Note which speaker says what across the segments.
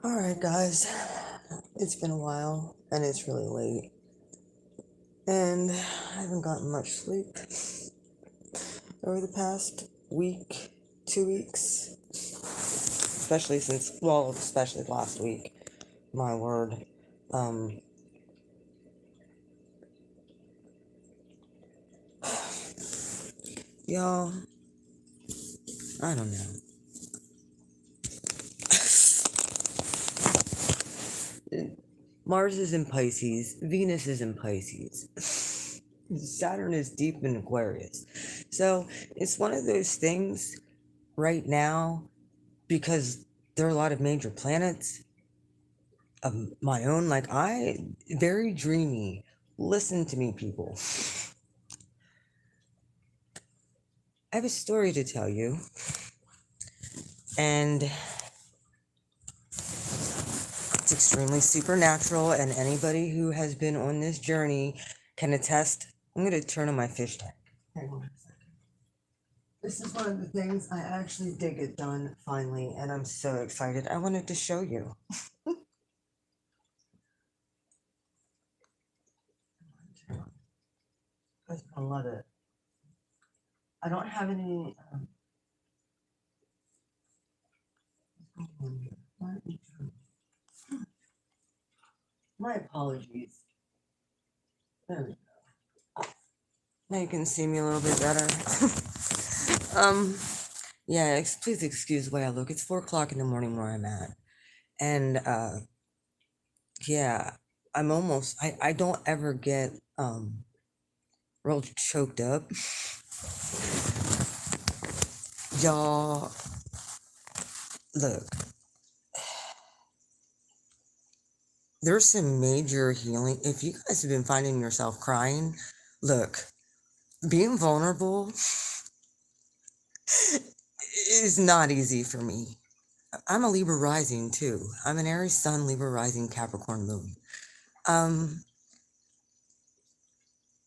Speaker 1: Alright, guys, it's been a while and it's really late, and I haven't gotten much sleep over the past week, 2 weeks, especially last week. My word. Um, y'all, I don't know. Mars is in Pisces, Venus is in Pisces, Saturn is deep in Aquarius. So it's one of those things right now because there are a lot of major planets of my own. Very dreamy. Listen to me, people. I have a story to tell you, and it's extremely supernatural, and anybody who has been on this journey can attest. I'm going to turn on my fish tank. Hang on a second. This is one of the things I actually did get done finally, and I'm so excited. I wanted to show you. I love it. I don't have any. My apologies. There we go. Now you can see me a little bit better. Yeah, please excuse the way I look. It's 4 o'clock in the morning where I'm at. And, yeah, I don't ever get, real choked up. Y'all, look, there's some major healing. If you guys have been finding yourself crying, look, being vulnerable is not easy for me. I'm a Libra rising too. I'm an Aries Sun, Libra rising, Capricorn moon. And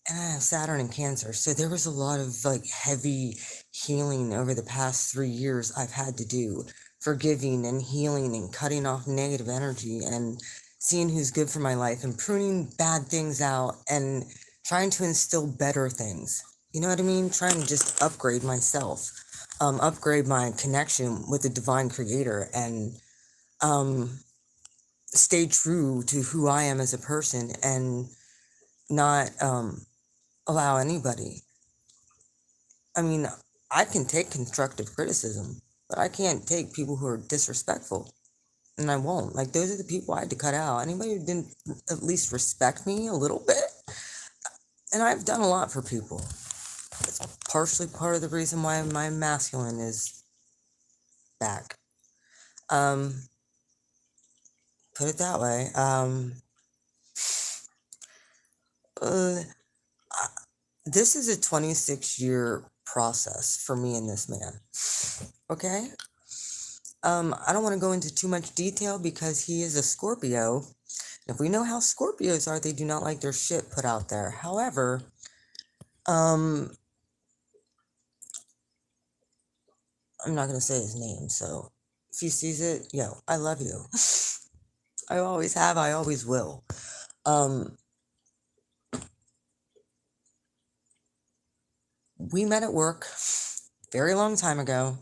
Speaker 1: I have Saturn and Cancer, so there was a lot of heavy healing over the past 3 years I've had to do, forgiving and healing and cutting off negative energy and seeing who's good for my life and pruning bad things out and trying to instill better things. You know what I mean? Trying to just upgrade myself, upgrade my connection with the divine creator, and stay true to who I am as a person, and not allow anybody. I mean, I can take constructive criticism, but I can't take people who are disrespectful. And I won't. Like, those are the people I had to cut out. Anybody who didn't at least respect me a little bit. And I've done a lot for people. It's partially part of the reason why my masculine is back. Put it that way. This is a 26-year process for me and this man. Okay? I don't want to go into too much detail because he is a Scorpio. If we know how Scorpios are, they do not like their shit put out there. However, I'm not going to say his name, so if he sees it, yo, I love you. I always have, I always will. We met at work very long time ago.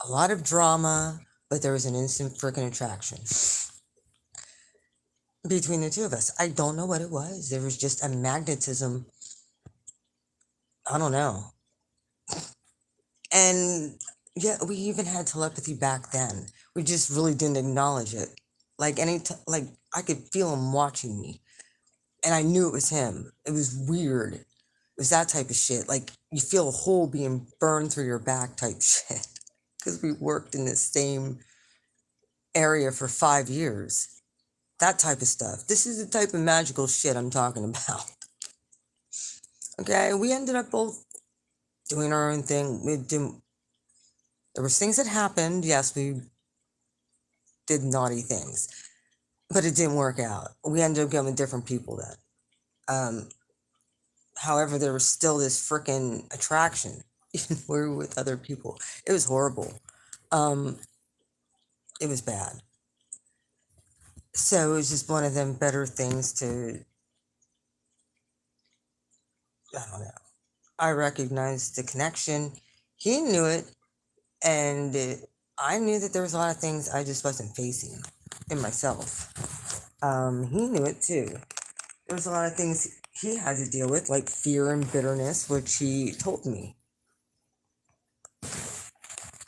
Speaker 1: A lot of drama, but there was an instant freaking attraction between the two of us. I don't know what it was. There was just a magnetism. I don't know. And yeah, we even had telepathy back then. We just really didn't acknowledge it. Like I could feel him watching me, and I knew it was him. It was weird. It was that type of shit. Like, you feel a hole being burned through your back type shit. Because we worked in the same area for 5 years. That type of stuff. This is the type of magical shit I'm talking about. Okay, we ended up both doing our own thing. There was things that happened. Yes, we did naughty things, but it didn't work out. We ended up going with different people then. However, there was still this freaking attraction, even we were with other people. It was horrible. It was bad. So it was just one of them better things to, I don't know. I recognized the connection. He knew it, and I knew that there was a lot of things I just wasn't facing in myself. He knew it too. There was a lot of things he had to deal with, like fear and bitterness, which he told me.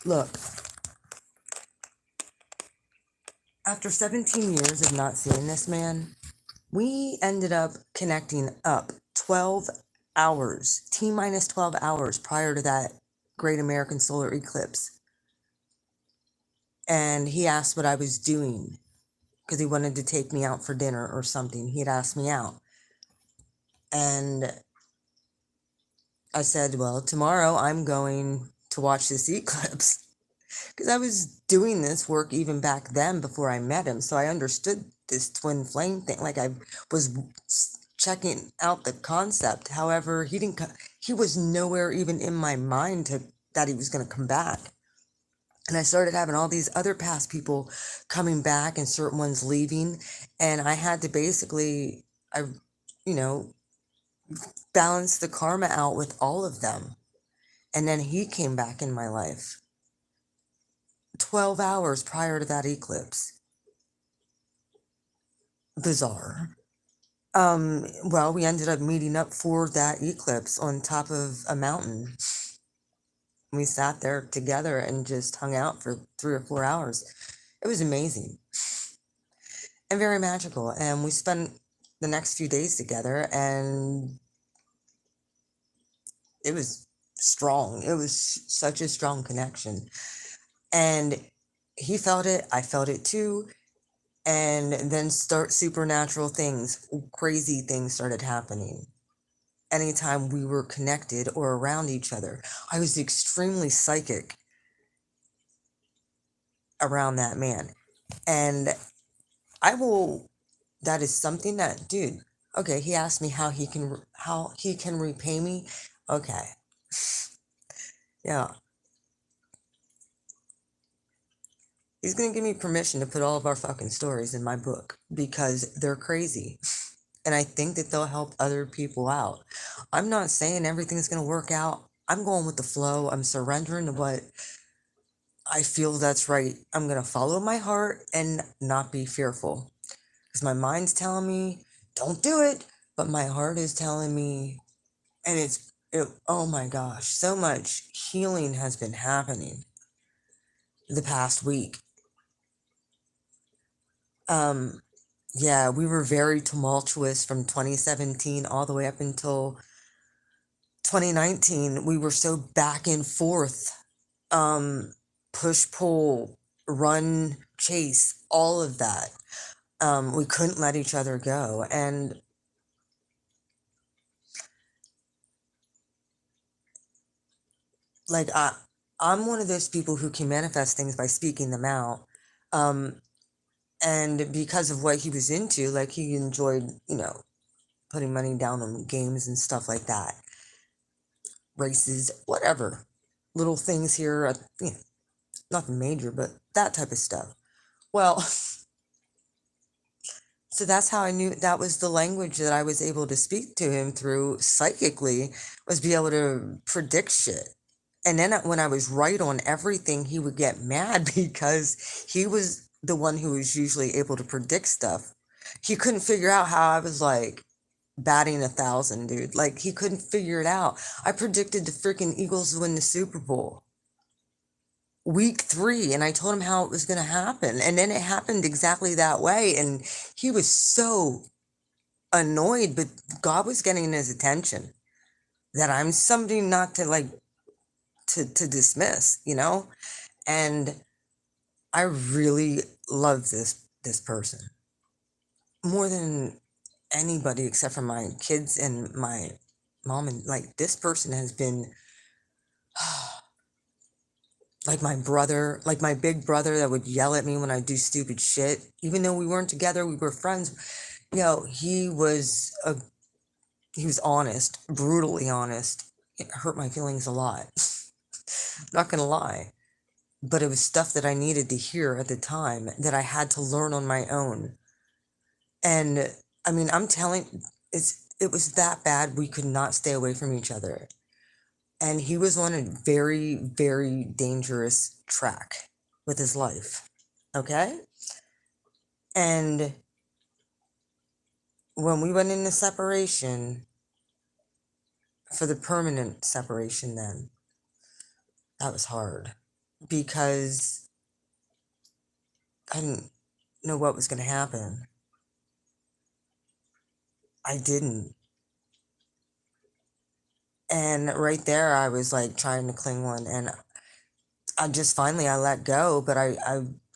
Speaker 1: Look, after 17 years of not seeing this man, we ended up connecting up 12 hours, T minus 12 hours prior to that great American solar eclipse. And he asked what I was doing because he wanted to take me out for dinner or something. He had asked me out. And I said, well, tomorrow I'm going to watch this eclipse. Because I was doing this work even back then before I met him. So I understood this twin flame thing. Like I was checking out the concept. However, he was nowhere even in my mind that he was going to come back. And I started having all these other past people coming back and certain ones leaving. And I had to basically, you know, balance the karma out with all of them. And then he came back in my life 12 hours prior to that eclipse. Bizarre. Well, we ended up meeting up for that eclipse on top of a mountain. We sat there together and just hung out for 3 or 4 hours. It was amazing and very magical. And we spent the next few days together, and it was strong. It was such a strong connection. And he felt it, I felt it too. And then supernatural things, crazy things started happening anytime we were connected or around each other. I was extremely psychic around that man. And that is something that, dude, okay, he asked me how he can repay me. Okay. Yeah. He's going to give me permission to put all of our fucking stories in my book because they're crazy. And I think that they'll help other people out. I'm not saying everything's going to work out. I'm going with the flow. I'm surrendering to what I feel that's right. I'm going to follow my heart and not be fearful. Because my mind's telling me, don't do it. But my heart is telling me, and oh my gosh, so much healing has been happening the past week. Yeah, we were very tumultuous from 2017 all the way up until 2019. We were so back and forth, push, pull, run, chase, all of that. We couldn't let each other go. And like, I'm one of those people who can manifest things by speaking them out. And because of what he was into, like he enjoyed, putting money down on games and stuff like that, races, whatever, little things here, nothing major, but that type of stuff. Well, so that's how I knew that was the language that I was able to speak to him through psychically, was be able to predict shit. And then when I was right on everything, he would get mad because he was the one who was usually able to predict stuff. He couldn't figure out how I was like batting 1,000, dude. Like he couldn't figure it out. I predicted the freaking Eagles win the Super Bowl week 3, and I told him how it was going to happen, and then it happened exactly that way. And he was so annoyed, but God was getting his attention that I'm somebody not to like to dismiss, and I really love this person more than anybody except for my kids and my mom. And like, this person has been like my brother, like my big brother that would yell at me when I do stupid shit. Even though we weren't together, we were friends. He was honest, brutally honest. It hurt my feelings a lot. Not gonna lie. But it was stuff that I needed to hear at the time that I had to learn on my own. And I mean, I'm telling, it was that bad we could not stay away from each other. And he was on a very, very dangerous track with his life. Okay? And when we went into separation, for the permanent separation, then that was hard because I didn't know what was going to happen. I didn't. And right there, I was like trying to cling on, and I just finally I let go, but I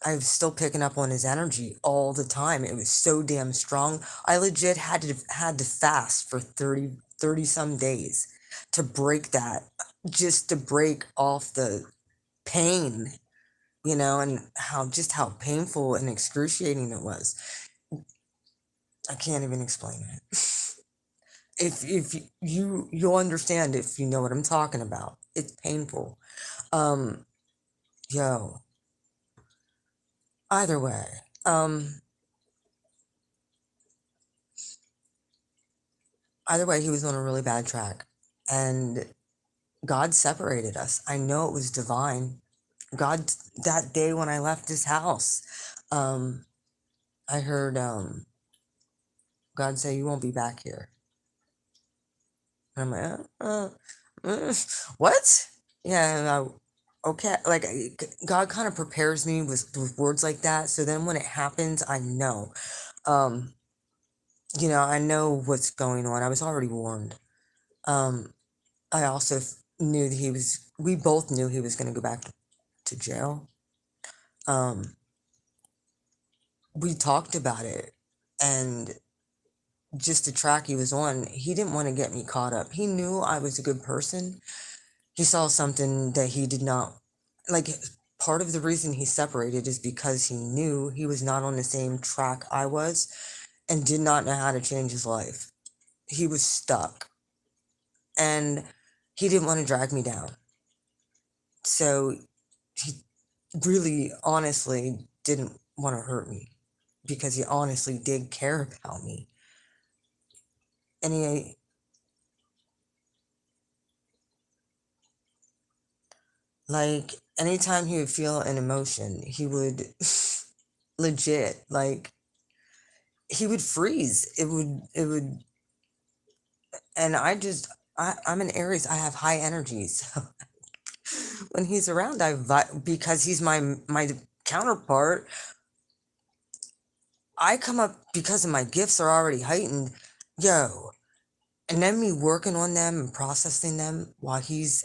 Speaker 1: was still picking up on his energy all the time. It was so damn strong. I legit had to fast for 30 some days to break that, just to break off the pain, and how painful and excruciating it was. I can't even explain it. If you'll understand if you know what I'm talking about. It's painful. Um, yo, either way. Um, Either way, he was on a really bad track. And God separated us. I know it was divine. God, that day when I left his house, um, I heard God say, "You won't be back here." And I'm like, what? Yeah, and okay. Like, God kind of prepares me with words like that. So then when it happens, I know. Um, I know what's going on. I was already warned. Um, I also knew that we both knew he was going to go back to jail. Um, we talked about it, and just the track he was on, he didn't want to get me caught up. He knew I was a good person. He saw something that he did not like. Part of the reason he separated is because he knew he was not on the same track I was and did not know how to change his life. He was stuck, and he didn't want to drag me down. So he really honestly didn't want to hurt me because he honestly did care about me. And like, anytime he would feel an emotion, he would legit, like, he would freeze. It would, and I'm an Aries. I have high energies. So when he's around, because he's my counterpart, I come up because of my gifts are already heightened. Yo, and then me working on them and processing them while he's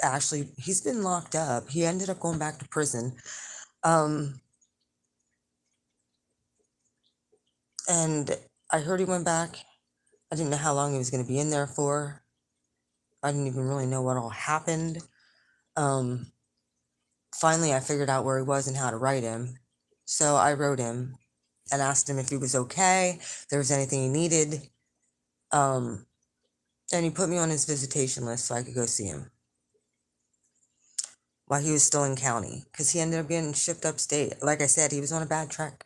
Speaker 1: been locked up. He ended up going back to prison. Um, and I heard he went back. I didn't know how long he was going to be in there for. I didn't even really know what all happened. Um, Finally, I figured out where he was and how to write him. So I wrote him and asked him if he was okay, if there was anything he needed. Um, and he put me on his visitation list so I could go see him while he was still in county, because he ended up getting shipped upstate. Like I said, he was on a bad track.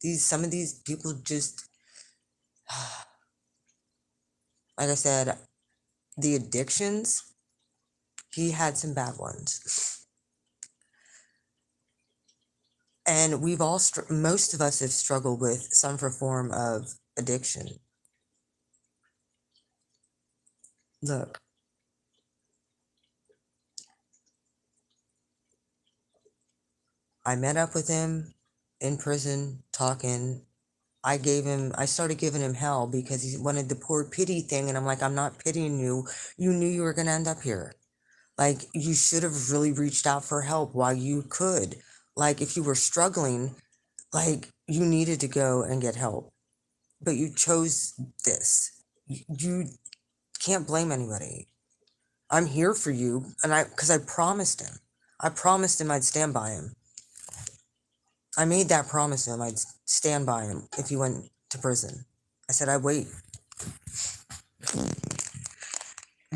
Speaker 1: Some of these people just, like I said, the addictions, he had some bad ones. And most of us have struggled with some form of addiction. Look, I met up with him in prison talking. I started giving him hell because he wanted the poor pity thing. And I'm like, I'm not pitying you. You knew you were going to end up here. Like, you should have really reached out for help while you could. Like, if you were struggling, like, you needed to go and get help. But you chose this. You can't blame anybody. I'm here for you. And because I promised him. I promised him I'd stand by him. I made that promise to him. I'd stand by him if he went to prison. I said, I'd wait.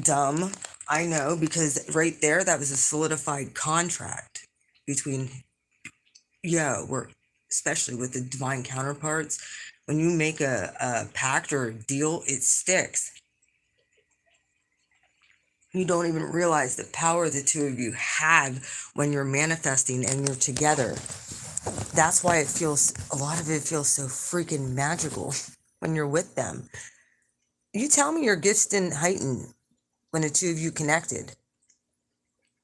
Speaker 1: Dumb. I know, because right there, that was a solidified contract between, we're, especially with the divine counterparts, When you make a pact or a deal, it sticks. You don't even realize the power the two of you have when you're manifesting and you're together. That's why a lot of it feels so freaking magical when you're with them. You tell me your gifts didn't heighten when the two of you connected.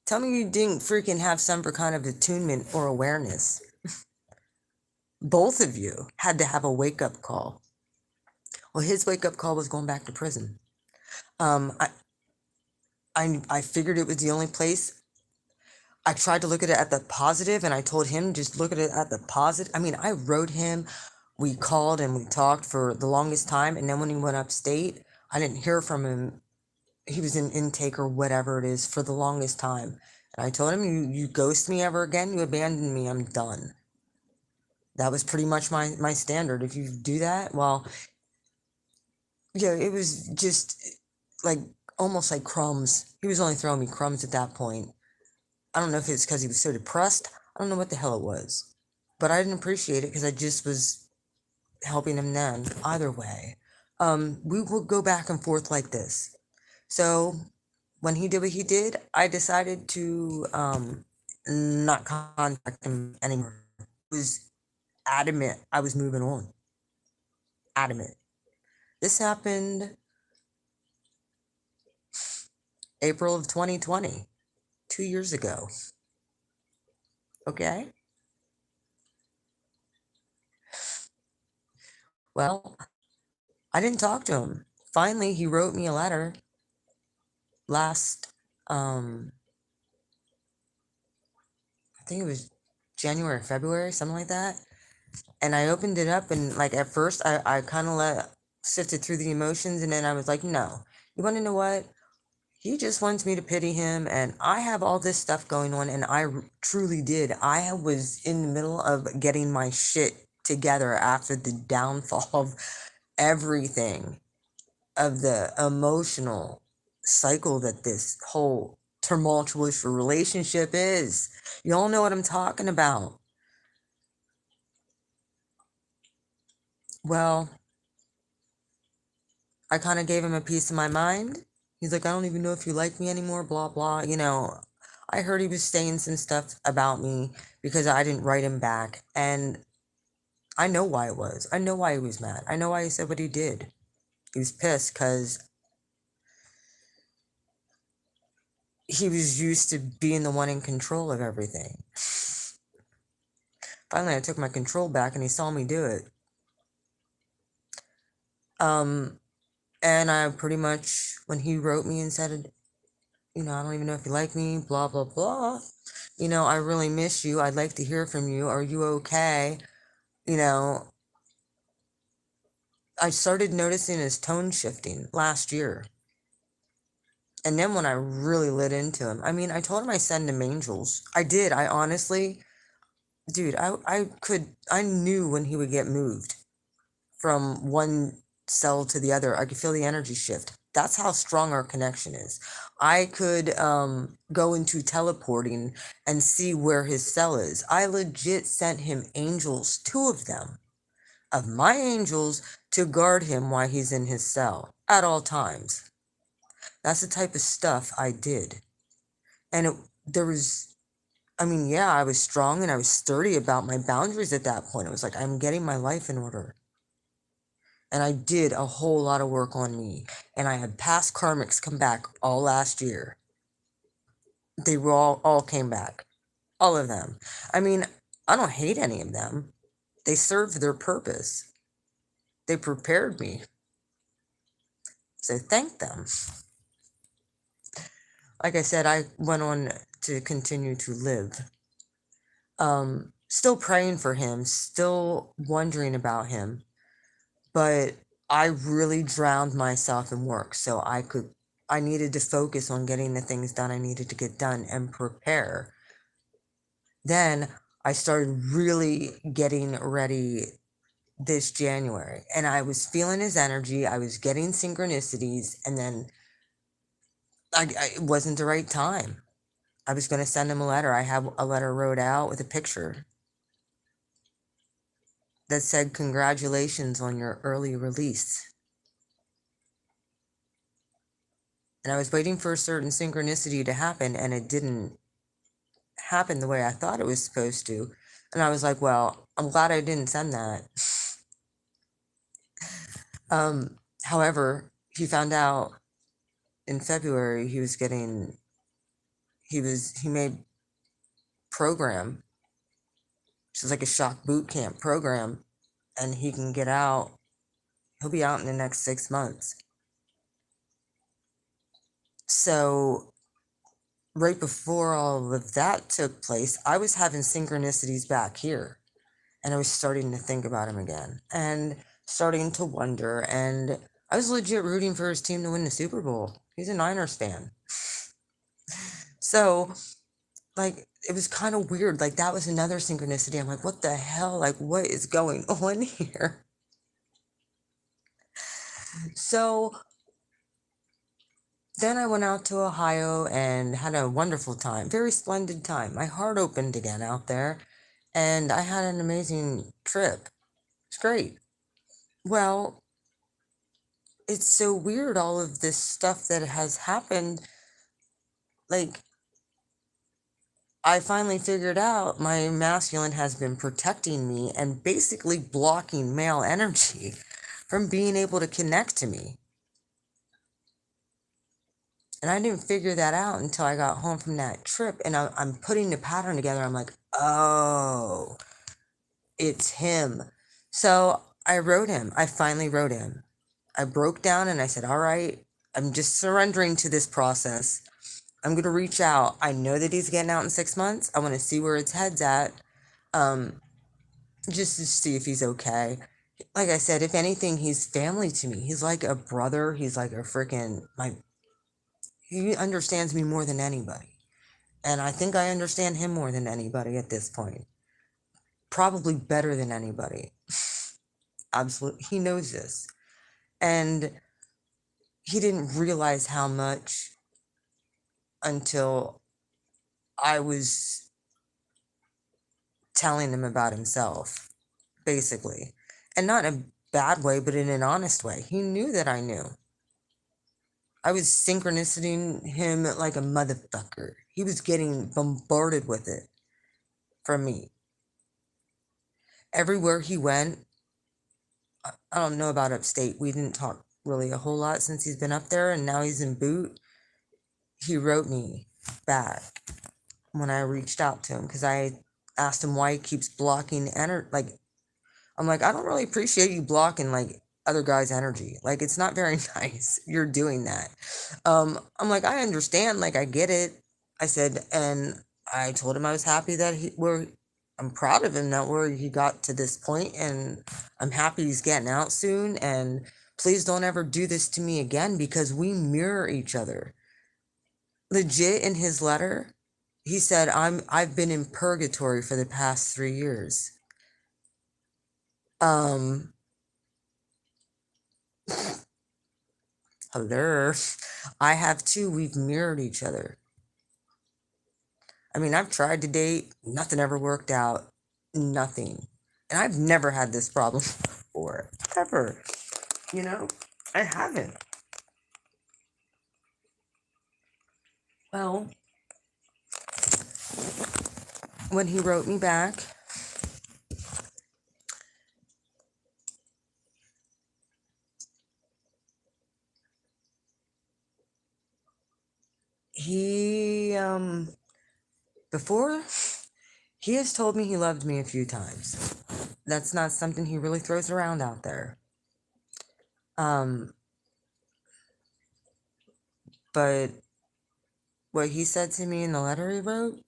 Speaker 1: Tell me you didn't freaking have some kind of attunement or awareness. Both of you had to have a wake up call. Well, his wake up call was going back to prison. Um, I, I figured it was the only place. I tried to look at it at the positive, and I told him just look at it at the positive. I mean, I wrote him. We called and we talked for the longest time, and then when he went upstate, I didn't hear from him. He was in intake or whatever it is for the longest time. And I told him, you ghost me ever again, you abandon me, I'm done. That was pretty much my standard. If you do that, well, yeah, it was just like almost like crumbs. He was only throwing me crumbs at that point. I don't know if it's because he was so depressed. I don't know what the hell it was. But I didn't appreciate it because I just was helping him then. Either way, we will go back and forth like this. So when he did what he did, I decided to not contact him anymore. I was adamant I was moving on. Adamant. This happened April of 2020, 2 years ago. Okay. Well, I didn't talk to him. Finally, he wrote me a letter last, I think it was January, February, something like that. And I opened it up, and like at first, I kind of sifted through the emotions, and then I was like, no, you want to know what? He just wants me to pity him, and I have all this stuff going on, and truly did. I was in the middle of getting my shit together after the downfall of everything, of the emotional cycle that this whole tumultuous relationship is. You all know what I'm talking about. Well, I kind of gave him a piece of my mind. He's like, I don't even know if you like me anymore, blah, blah. I heard he was saying some stuff about me because I didn't write him back. And I know why it was. I know why he was mad. I know why he said what he did. He was pissed because he was used to being the one in control of everything. Finally, I took my control back and he saw me do it. And I pretty much, when he wrote me and said, I don't even know if you like me, blah, blah, blah. I really miss you. I'd like to hear from you. Are you okay? You know, I started noticing his tone shifting last year. And then when I really lit into him, I mean, I told him I send him angels. I did. I honestly, dude, I knew when he would get moved from one cell to the other. I could feel the energy shift. That's how strong our connection is. I could go into teleporting and see where his cell is. I legit sent him angels, two of them, of my angels, to guard him while he's in his cell at all times. That's the type of stuff I did. And there was, I mean, yeah, I was strong and I was sturdy about my boundaries at that point. It was like, I'm getting my life in order. And I did a whole lot of work on me. And I had past karmics come back all last year. They were all came back. All of them. I mean, I don't hate any of them. They served their purpose. They prepared me. So thank them. Like I said, I went on to continue to live. Still praying for him, still wondering about him. But I really drowned myself in work, so I needed to focus on getting the things done I needed to get done and prepare. Then I started really getting ready this January, and I was feeling his energy. I was getting synchronicities, and then it wasn't the right time. I was going to send him a letter. I have a letter wrote out with a picture. that said, "Congratulations on your early release." And I was waiting for a certain synchronicity to happen, and it didn't happen the way I thought it was supposed to. And I was like, well, I'm glad I didn't send that. However, he found out in February he made program, which is like a shock boot camp program, and he can get out. He'll be out in the next 6 months. So right before all of that took place, I was having synchronicities back here, and I was starting to think about him again and starting to wonder. And I was legit rooting for his team to win the Super Bowl. He's a Niners fan. So, like, it was kind of weird. Like, that was another synchronicity. I'm like, what the hell? Like, what is going on here? So then I went out to Ohio and had a wonderful time, very splendid time. My heart opened again out there, and I had an amazing trip. It's great. Well, it's so weird, all of this stuff that has happened. Like, I finally figured out my masculine has been protecting me and basically blocking male energy from being able to connect to me. And I didn't figure that out until I got home from that trip. And I'm putting the pattern together. I'm like, oh, it's him. So I wrote him. I finally wrote him. I broke down and I said, all right, I'm just surrendering to this process. I'm going to reach out. I know that he's getting out in 6 months. I want to see where his head's at, just to see if he's okay. Like I said, if anything, he's family to me. He's like a brother. He's like a freaking, he understands me more than anybody. And I think I understand him more than anybody at this point. Probably better than anybody. Absolutely. He knows this. And he didn't realize how much until I was telling him about himself, basically. And not in a bad way, but in an honest way. He knew that I knew. I was synchronicity him like a motherfucker. He was getting bombarded with it from me. Everywhere he went, I don't know about upstate. We didn't talk really a whole lot since he's been up there, and now he's in Boot. He wrote me back when I reached out to him because I asked him why he keeps blocking like, I'm like, I don't really appreciate you blocking like other guys' energy. Like, it's not very nice. You're doing that. I'm like, I understand. Like, I get it. I said, and I told him I was happy that I'm proud of him that where he got to this point, and I'm happy he's getting out soon. And please don't ever do this to me again because we mirror each other. Legit, in his letter, he said, I've been in purgatory for the past 3 years. Hello. I have too. We've mirrored each other. I mean, I've tried to date, nothing ever worked out. Nothing. And I've never had this problem before. Ever. You know? I haven't. Well, when he wrote me back, he before he has told me he loved me a few times. That's not something he really throws around out there. But what he said to me in the letter he wrote,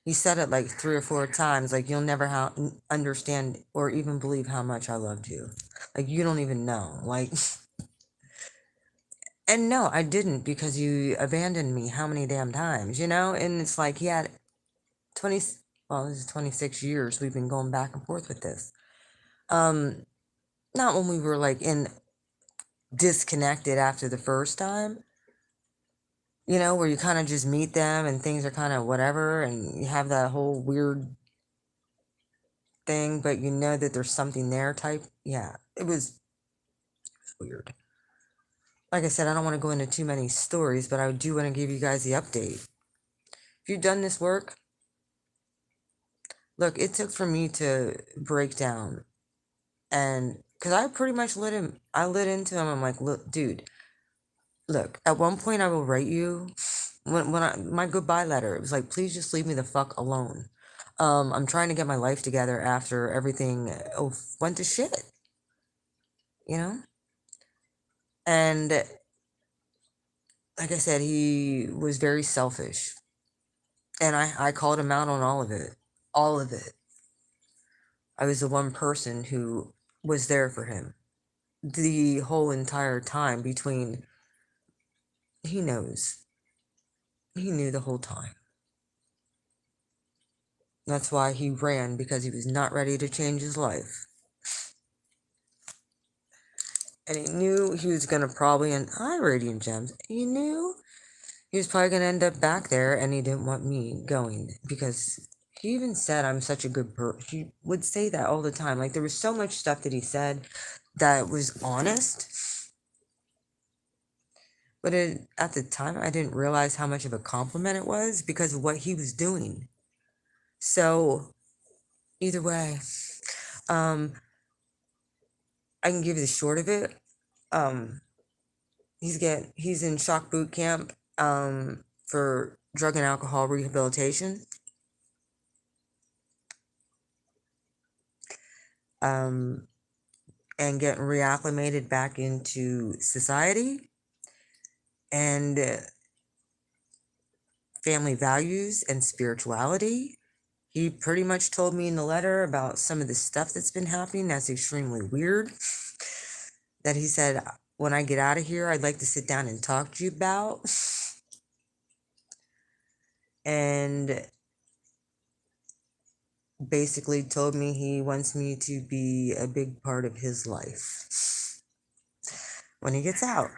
Speaker 1: he said it like 3 or 4 times, like, you'll never understand or even believe how much I loved you. Like, you don't even know. Like, and no, I didn't, because you abandoned me how many damn times, you know? And it's like, he had 20, well, this is 26 years we've been going back and forth with this. Not when we were like disconnected after the first time, you know, where you kind of just meet them and things are kind of whatever, and you have that whole weird thing, but you know that there's something there type. Yeah, it was weird. Like I said, I don't want to go into too many stories, but I do want to give you guys the update. If you've done this work, look, it took for me to break down. And because I pretty much I lit into him. I'm like, look, dude, look, at one point I will write you my goodbye letter, it was like, please just leave me the fuck alone. I'm trying to get my life together after everything went to shit, you know? And like I said, he was very selfish. And I called him out on all of it. All of it. I was the one person who was there for him the whole entire time between, he knows. He knew the whole time. That's why he ran, because he was not ready to change his life. And he knew he was going to probably, and I Radiant Gems, he knew he was probably going to end up back there, and he didn't want me going, because he even said I'm such a good person. He would say that all the time. Like, there was so much stuff that he said that was honest. But at the time, I didn't realize how much of a compliment it was because of what he was doing. So, either way, I can give you the short of it. He's in shock boot camp for drug and alcohol rehabilitation. And getting reacclimated back into society and family values and spirituality. He pretty much told me in the letter about some of the stuff that's been happening that's extremely weird. That he said, when I get out of here, I'd like to sit down and talk to you about. And basically told me he wants me to be a big part of his life when he gets out.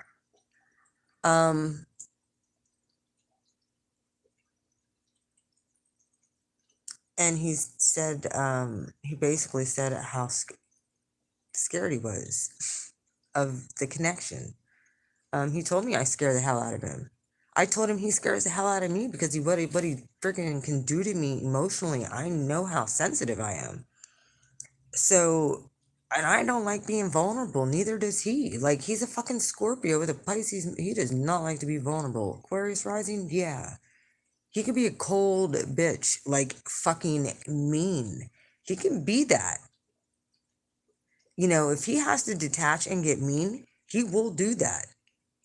Speaker 1: And he said, he basically said how scared he was of the connection. He told me I scare the hell out of him. I told him he scares the hell out of me because what he freaking can do to me emotionally. I know how sensitive I am. So, and I don't like being vulnerable. Neither does he. Like, he's a fucking Scorpio with a Pisces. He does not like to be vulnerable. Aquarius rising, yeah. He can be a cold bitch, like fucking mean. He can be that. You know, if he has to detach and get mean, he will do that.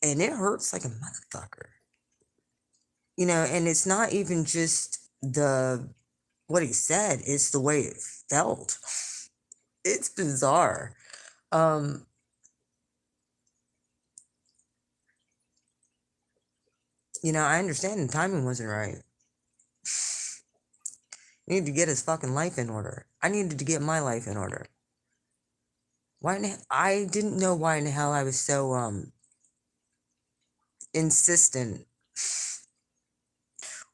Speaker 1: And it hurts like a motherfucker. You know, and it's not even just what he said, it's the way it felt. It's bizarre. You know, I understand the timing wasn't right. He needed to get his fucking life in order. I needed to get my life in order. I didn't know why in the hell I was so insistent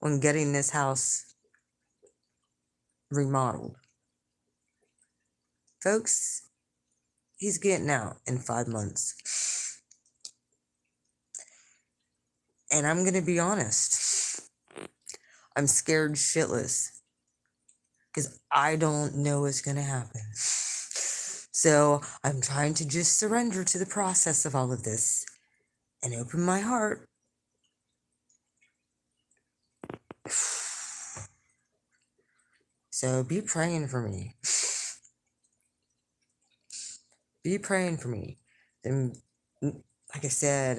Speaker 1: on getting this house remodeled. Folks, he's getting out in 5 months. And I'm gonna be honest, I'm scared shitless because I don't know what's gonna happen. So I'm trying to just surrender to the process of all of this and open my heart. So be praying for me. Be praying for me. And like I said,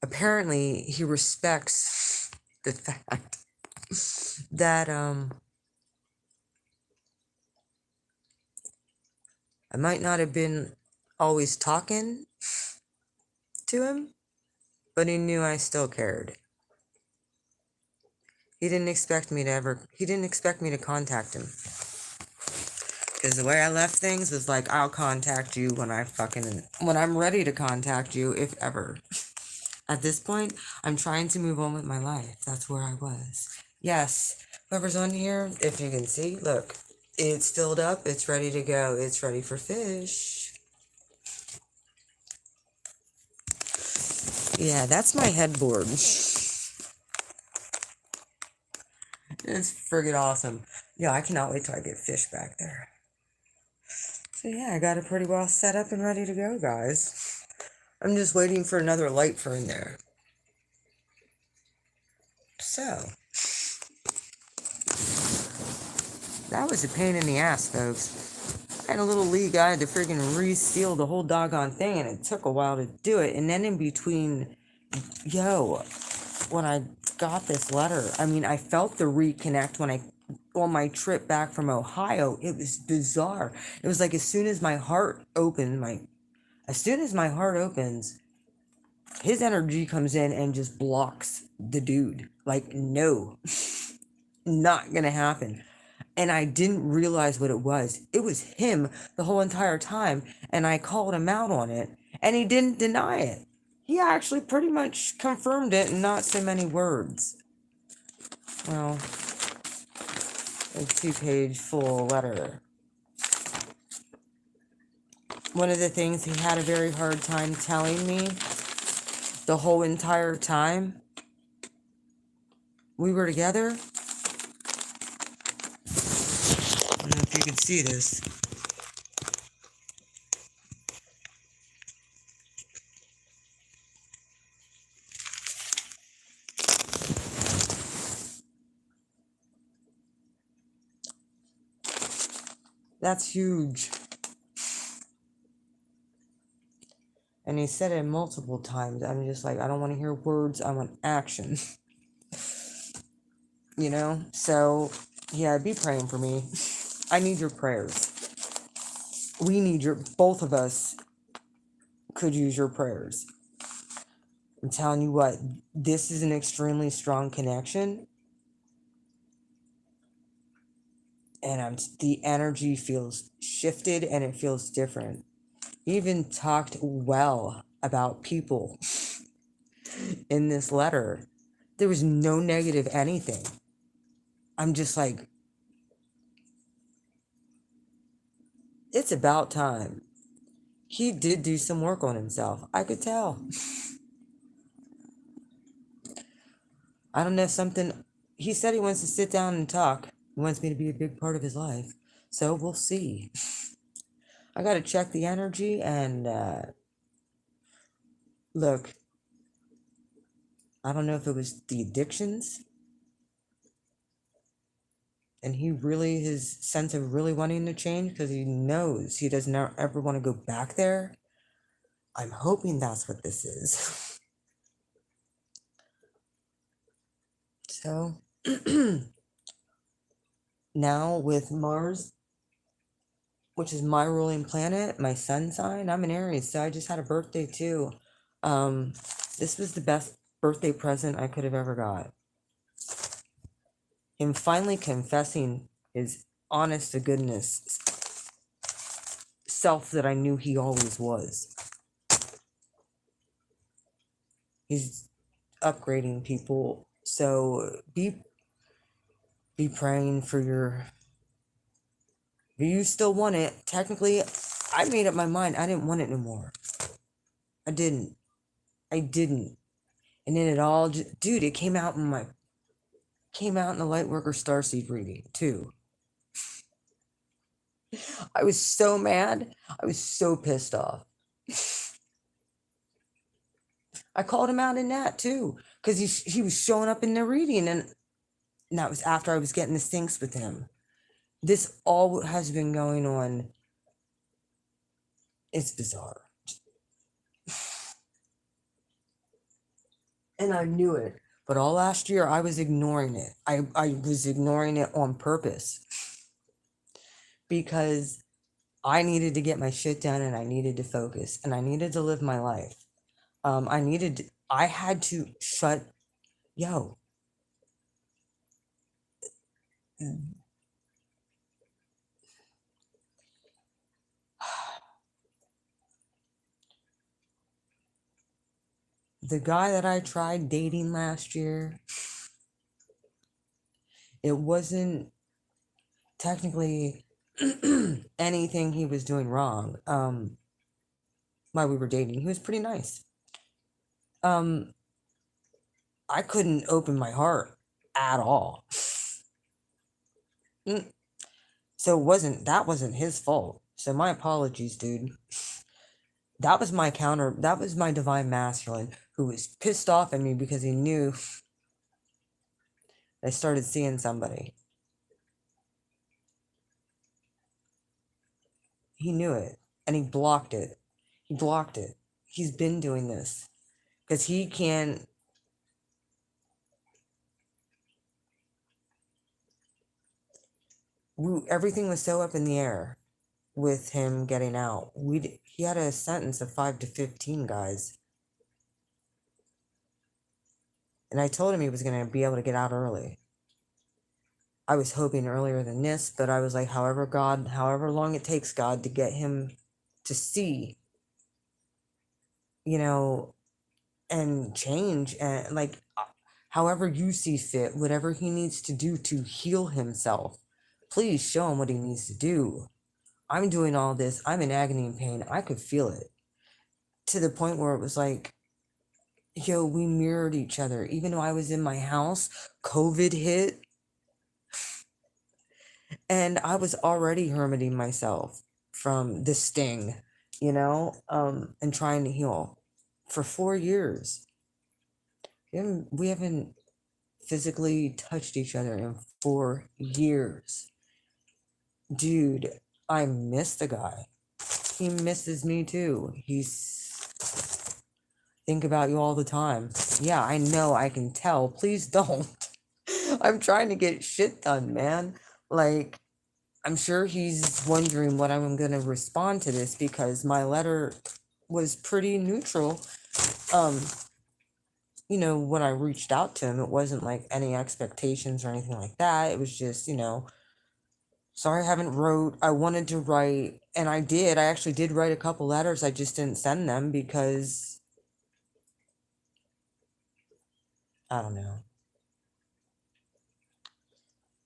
Speaker 1: apparently he respects the fact that I might not have been always talking to him, but he knew I still cared. He didn't expect me to contact him. Because the way I left things was like, I'll contact you when I'm ready to contact you, if ever. At this point, I'm trying to move on with my life. That's where I was. Yes, Whoever's on here, if you can see, look, it's filled up, it's ready to go, it's ready for fish. Yeah, that's my headboard. It's friggin' awesome. Yeah, I cannot wait till I get fish back there. So yeah, I got it pretty well set up and ready to go, guys. I'm just waiting for another light for in there. So, that was a pain in the ass, folks. I had a little leak. I had to friggin' re-seal the whole doggone thing, and it took a while to do it. And then in between, when I got this letter, I mean, I felt the reconnect on my trip back from Ohio. It was bizarre. It was like as soon as my heart opens, his energy comes in and just blocks the dude. Like, no, not gonna happen. And I didn't realize what it was. It was him the whole entire time, and I called him out on it, and he didn't deny it. He actually pretty much confirmed it in not so many words. Well, a 2-page full letter. One of the things he had a very hard time telling me the whole entire time we were together. I don't know if you can see this. That's huge. And he said it multiple times. I'm just like, I don't want to hear words, I want action. You know? So, yeah, be praying for me. I need your prayers. We need both of us could use your prayers. I'm telling you what, this is an extremely strong connection. And the energy feels shifted and it feels different. He even talked well about people in this letter. There was no negative anything. I'm just like, it's about time. He did do some work on himself. I could tell. I don't know, he said he wants to sit down and talk. He wants me to be a big part of his life. So we'll see. I got to check the energy and look, I don't know if it was the addictions and his sense of really wanting to change because he knows he doesn't ever want to go back there. I'm hoping that's what this is. So, now with Mars, which is my ruling planet, my sun sign, I'm an Aries, so I just had a birthday too. Um, this was the best birthday present I could have ever got. Him finally confessing his honest to goodness self that I knew he always was. He's upgrading people, so be praying for if you still want it. Technically, I made up my mind. I didn't want it anymore. I didn't. And then it all dude, it came out in the Lightworker Starseed reading too. I was so mad. I was so pissed off. I called him out in that too, because he was showing up in the reading, and that was after I was getting the syncs with him. This all has been going on. It's bizarre. And I knew it. But all last year, I was ignoring it. I was ignoring it on purpose. Because I needed to get my shit done and I needed to focus. And I needed to live my life. I had to shut, yo. The guy that I tried dating last year, It wasn't technically anything he was doing wrong. While we were dating, he was pretty nice. Um, I couldn't open my heart at all. Mm, So that wasn't his fault. So my apologies, dude. That was my divine masculine who was pissed off at me because he knew I started seeing somebody. He knew it and he blocked it. He blocked it. He's been doing this because he can. Everything was so up in the air with him getting out. He had a sentence of 5 to 15 guys, and I told him he was going to be able to get out early. I was hoping earlier than this, but I was like, however long it takes, God, to get him to see, you know, and change, and like, however you see fit, whatever he needs to do to heal himself, please show him what he needs to do. I'm doing all this. I'm in agony and pain. I could feel it to the point where it was like, yo, we mirrored each other. Even though I was in my house, COVID hit, and I was already hermiting myself from the sting, and trying to heal for 4 years. We haven't physically touched each other in 4 years. Dude, I miss the guy. He misses me too. He's think about you all the time. Yeah, I know, I can tell. Please don't. I'm trying to get shit done, man. Like, I'm sure he's wondering what I'm going to respond to this because my letter was pretty neutral. When I reached out to him, it wasn't like any expectations or anything like that. It was just, sorry I haven't wrote. I wanted to write, and I did. I actually did write a couple letters. I just didn't send them because I don't know.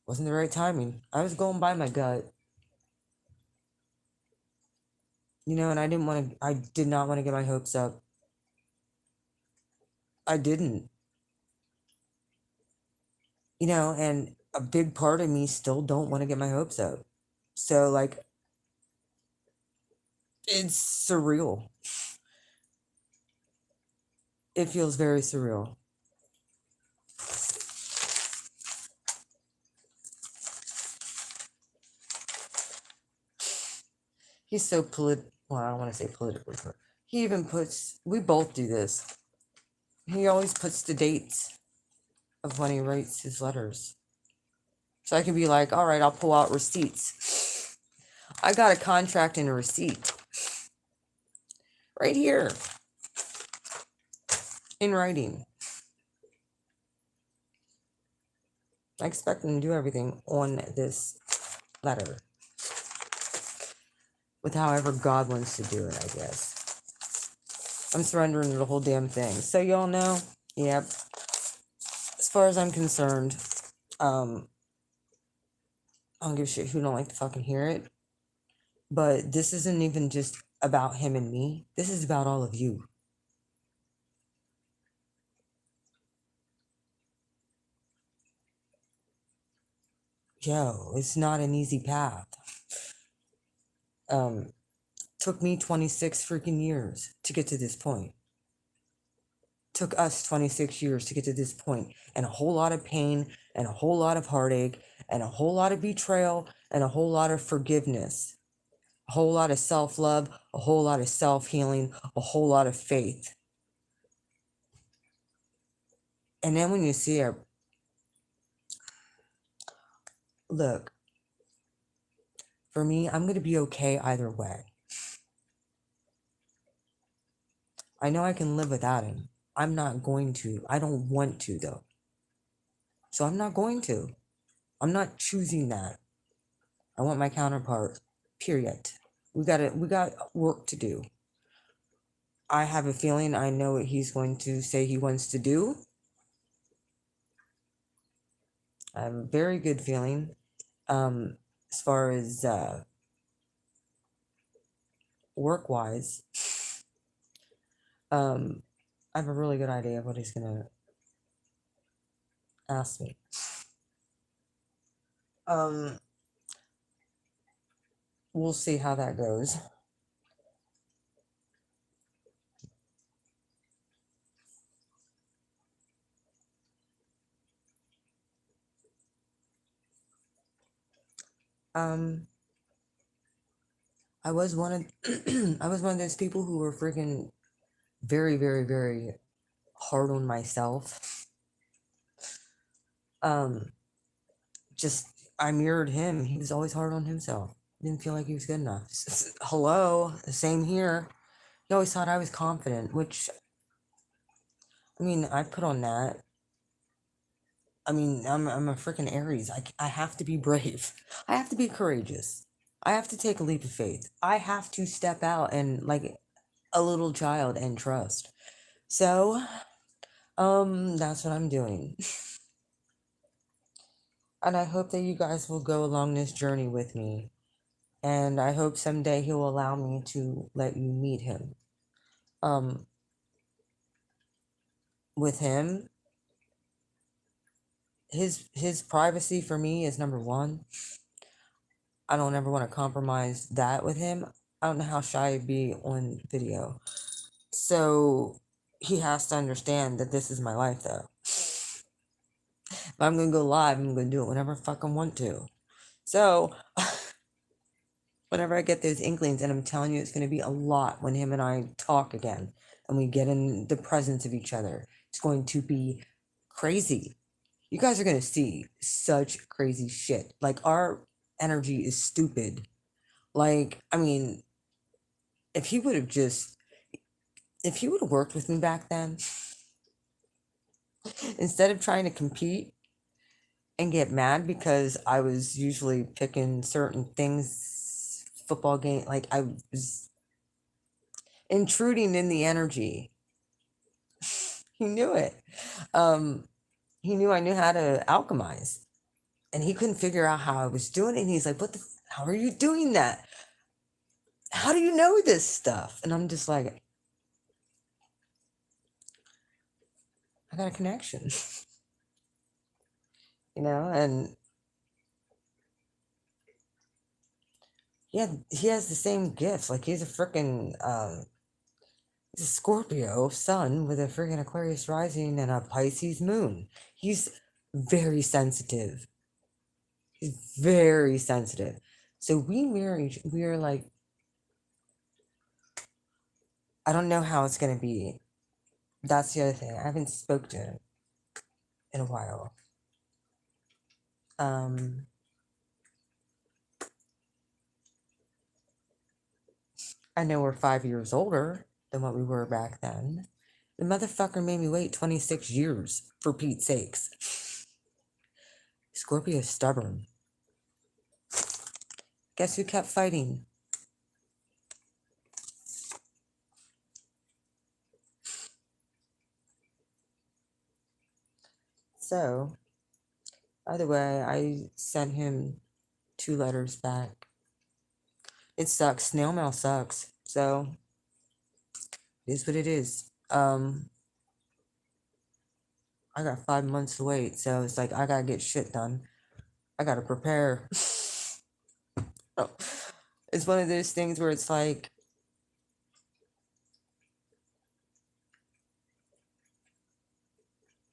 Speaker 1: Wasn't the right timing. I was going by my gut. And I did not want to get my hopes up. I didn't. And a big part of me still don't want to get my hopes up. So, like, it's surreal. It feels very surreal. He's so well, I don't want to say politically correct. He even we both do this. He always puts the dates of when he writes his letters. So I can be like, all right, I'll pull out receipts. I got a contract and a receipt right here in writing. I expect him to do everything on this letter with however God wants to do it, I guess. I'm surrendering to the whole damn thing. So y'all know, yep. As far as I'm concerned, I don't give a shit who don't like to fucking hear it. But this isn't even just about him and me. This is about all of you. Yo, it's not an easy path. Took me 26 freaking years to get to this point. Took us 26 years to get to this point, and a whole lot of pain, and a whole lot of heartache, and a whole lot of betrayal, and a whole lot of forgiveness, a whole lot of self-love, a whole lot of self-healing, a whole lot of faith. And then when you see it, look, for me, I'm going to be okay either way. I know I can live without him. I'm not going to. I don't want to, though. So I'm not going to. I'm not choosing that. I want my counterpart. Period. We got work to do. I have a feeling I know what he's going to say he wants to do. I have a very good feeling. As far as work wise, I have a really good idea of what he's gonna ask me. Um, we'll see how that goes. Um, I was one of I was one of those people who were freaking very, very, very hard on myself. Um, just I mirrored him. He was always hard on himself. Didn't feel like he was good enough. Hello, same here. He always thought I was confident, which I mean, I put on that. I mean, I'm a freaking Aries. I have to be brave. I have to be courageous. I have to take a leap of faith. I have to step out and like a little child and trust. So, that's what I'm doing. And I hope that you guys will go along this journey with me. And I hope someday he'll allow me to let you meet him. Um, with him, his privacy for me is number one. I don't ever want to compromise that with him. I don't know how shy I'd be on video. So he has to understand that this is my life though. If I'm gonna go live, I'm gonna do it whenever I fucking want to. So whenever I get those inklings, and I'm telling you, it's going to be a lot when him and I talk again and we get in the presence of each other. It's going to be crazy. You guys are going to see such crazy shit. Like, our energy is stupid. Like, I mean, if he would have just, if he would have worked with me back then, instead of trying to compete and get mad because I was usually picking certain things, football game, like I was intruding in the energy. He knew it. Um, he knew I knew how to alchemize, and he couldn't figure out how I was doing it. And he's like, "What the? How are you doing that? How do you know this stuff?" And I'm just like, "I got a connection," And he has the same gifts. Like he's a freaking he's a Scorpio sun with a freaking Aquarius rising and a Pisces moon. He's very sensitive. He's very sensitive. So we married. We are like, I don't know how it's gonna be. That's the other thing. I haven't spoke to him in a while. Um, I know we're 5 years older than what we were back then. The motherfucker made me wait 26 years, for Pete's sakes. Scorpio's stubborn. Guess who kept fighting? So, by the way, I sent him 2 letters back. It sucks. Snail mail sucks. So, it is what it is. I got 5 months to wait, so it's like I gotta get shit done. I gotta prepare. Oh, it's one of those things where it's like,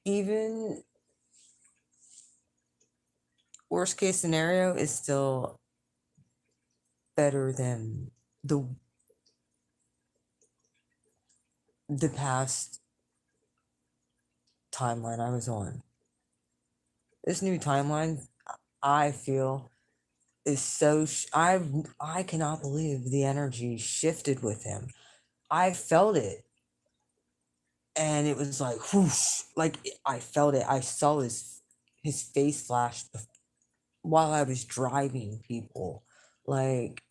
Speaker 1: even worst case scenario is still better than the the past timeline I was on. This new timeline, I feel, is so I cannot believe the energy shifted with him. I felt it, and it was like whoosh, like I felt it. I saw his face flash while I was driving people, like.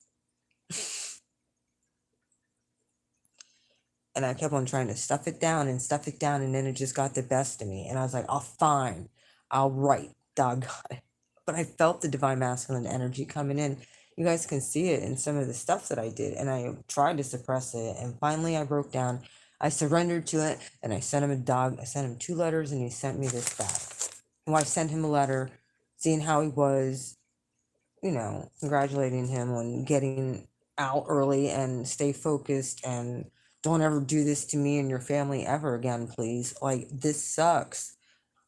Speaker 1: And I kept on trying to stuff it down and stuff it down, and then it just got the best of me. And I was like, "Oh, fine, I'll write." doggone it. But I felt the divine masculine energy coming in. You guys can see it in some of the stuff that I did, and I tried to suppress it. And finally, I broke down. I surrendered to it, and I sent him a dog. I sent him 2 letters, and he sent me this back. Well, I sent him a letter, seeing how he was, congratulating him on getting out early and stay focused and don't ever do this to me and your family ever again, please. Like, this sucks.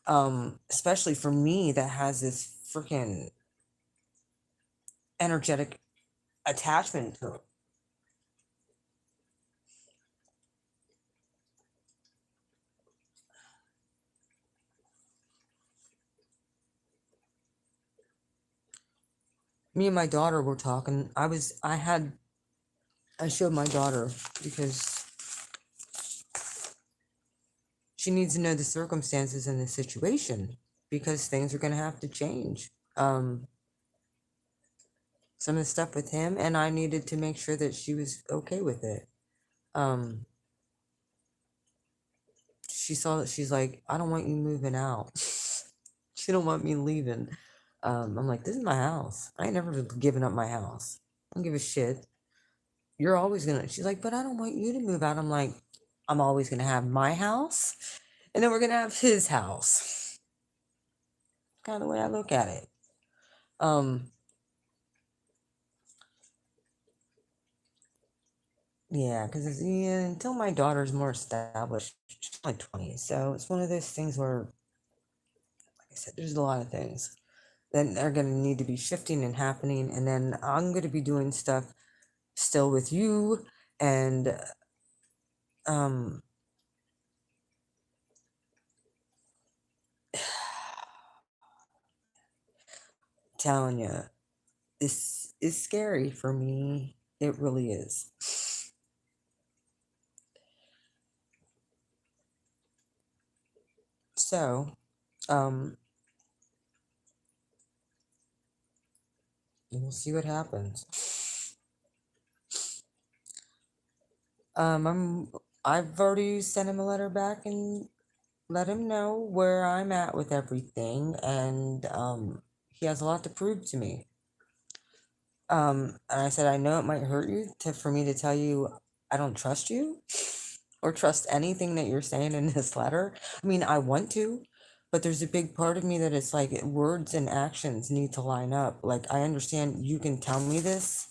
Speaker 1: Especially for me that has this freaking energetic attachment to it. Me and my daughter were talking. I showed my daughter because she needs to know the circumstances and the situation because things are going to have to change. Some of the stuff with him, and I needed to make sure that she was okay with it. She saw that, she's like, I don't want you moving out. She don't want me leaving. I'm like, this is my house. I ain't never given up my house. I don't give a shit. You're always gonna. She's like, but I don't want you to move out. I'm like, I'm always gonna have my house, and then we're gonna have his house. Kind of the way I look at it. Yeah, because until my daughter's more established, she's like 20, so it's one of those things where, like I said, there's a lot of things that are going to need to be shifting and happening, and then I'm going to be doing stuff still with you, and telling you, this is scary for me. It really is. So, we'll see what happens. I've already sent him a letter back and let him know where I'm at with everything, and he has a lot to prove to me. And I said, I know it might hurt you for me to tell you I don't trust you or trust anything that you're saying in this letter. I mean, I want to, but there's a big part of me that it's like words and actions need to line up. Like, I understand you can tell me this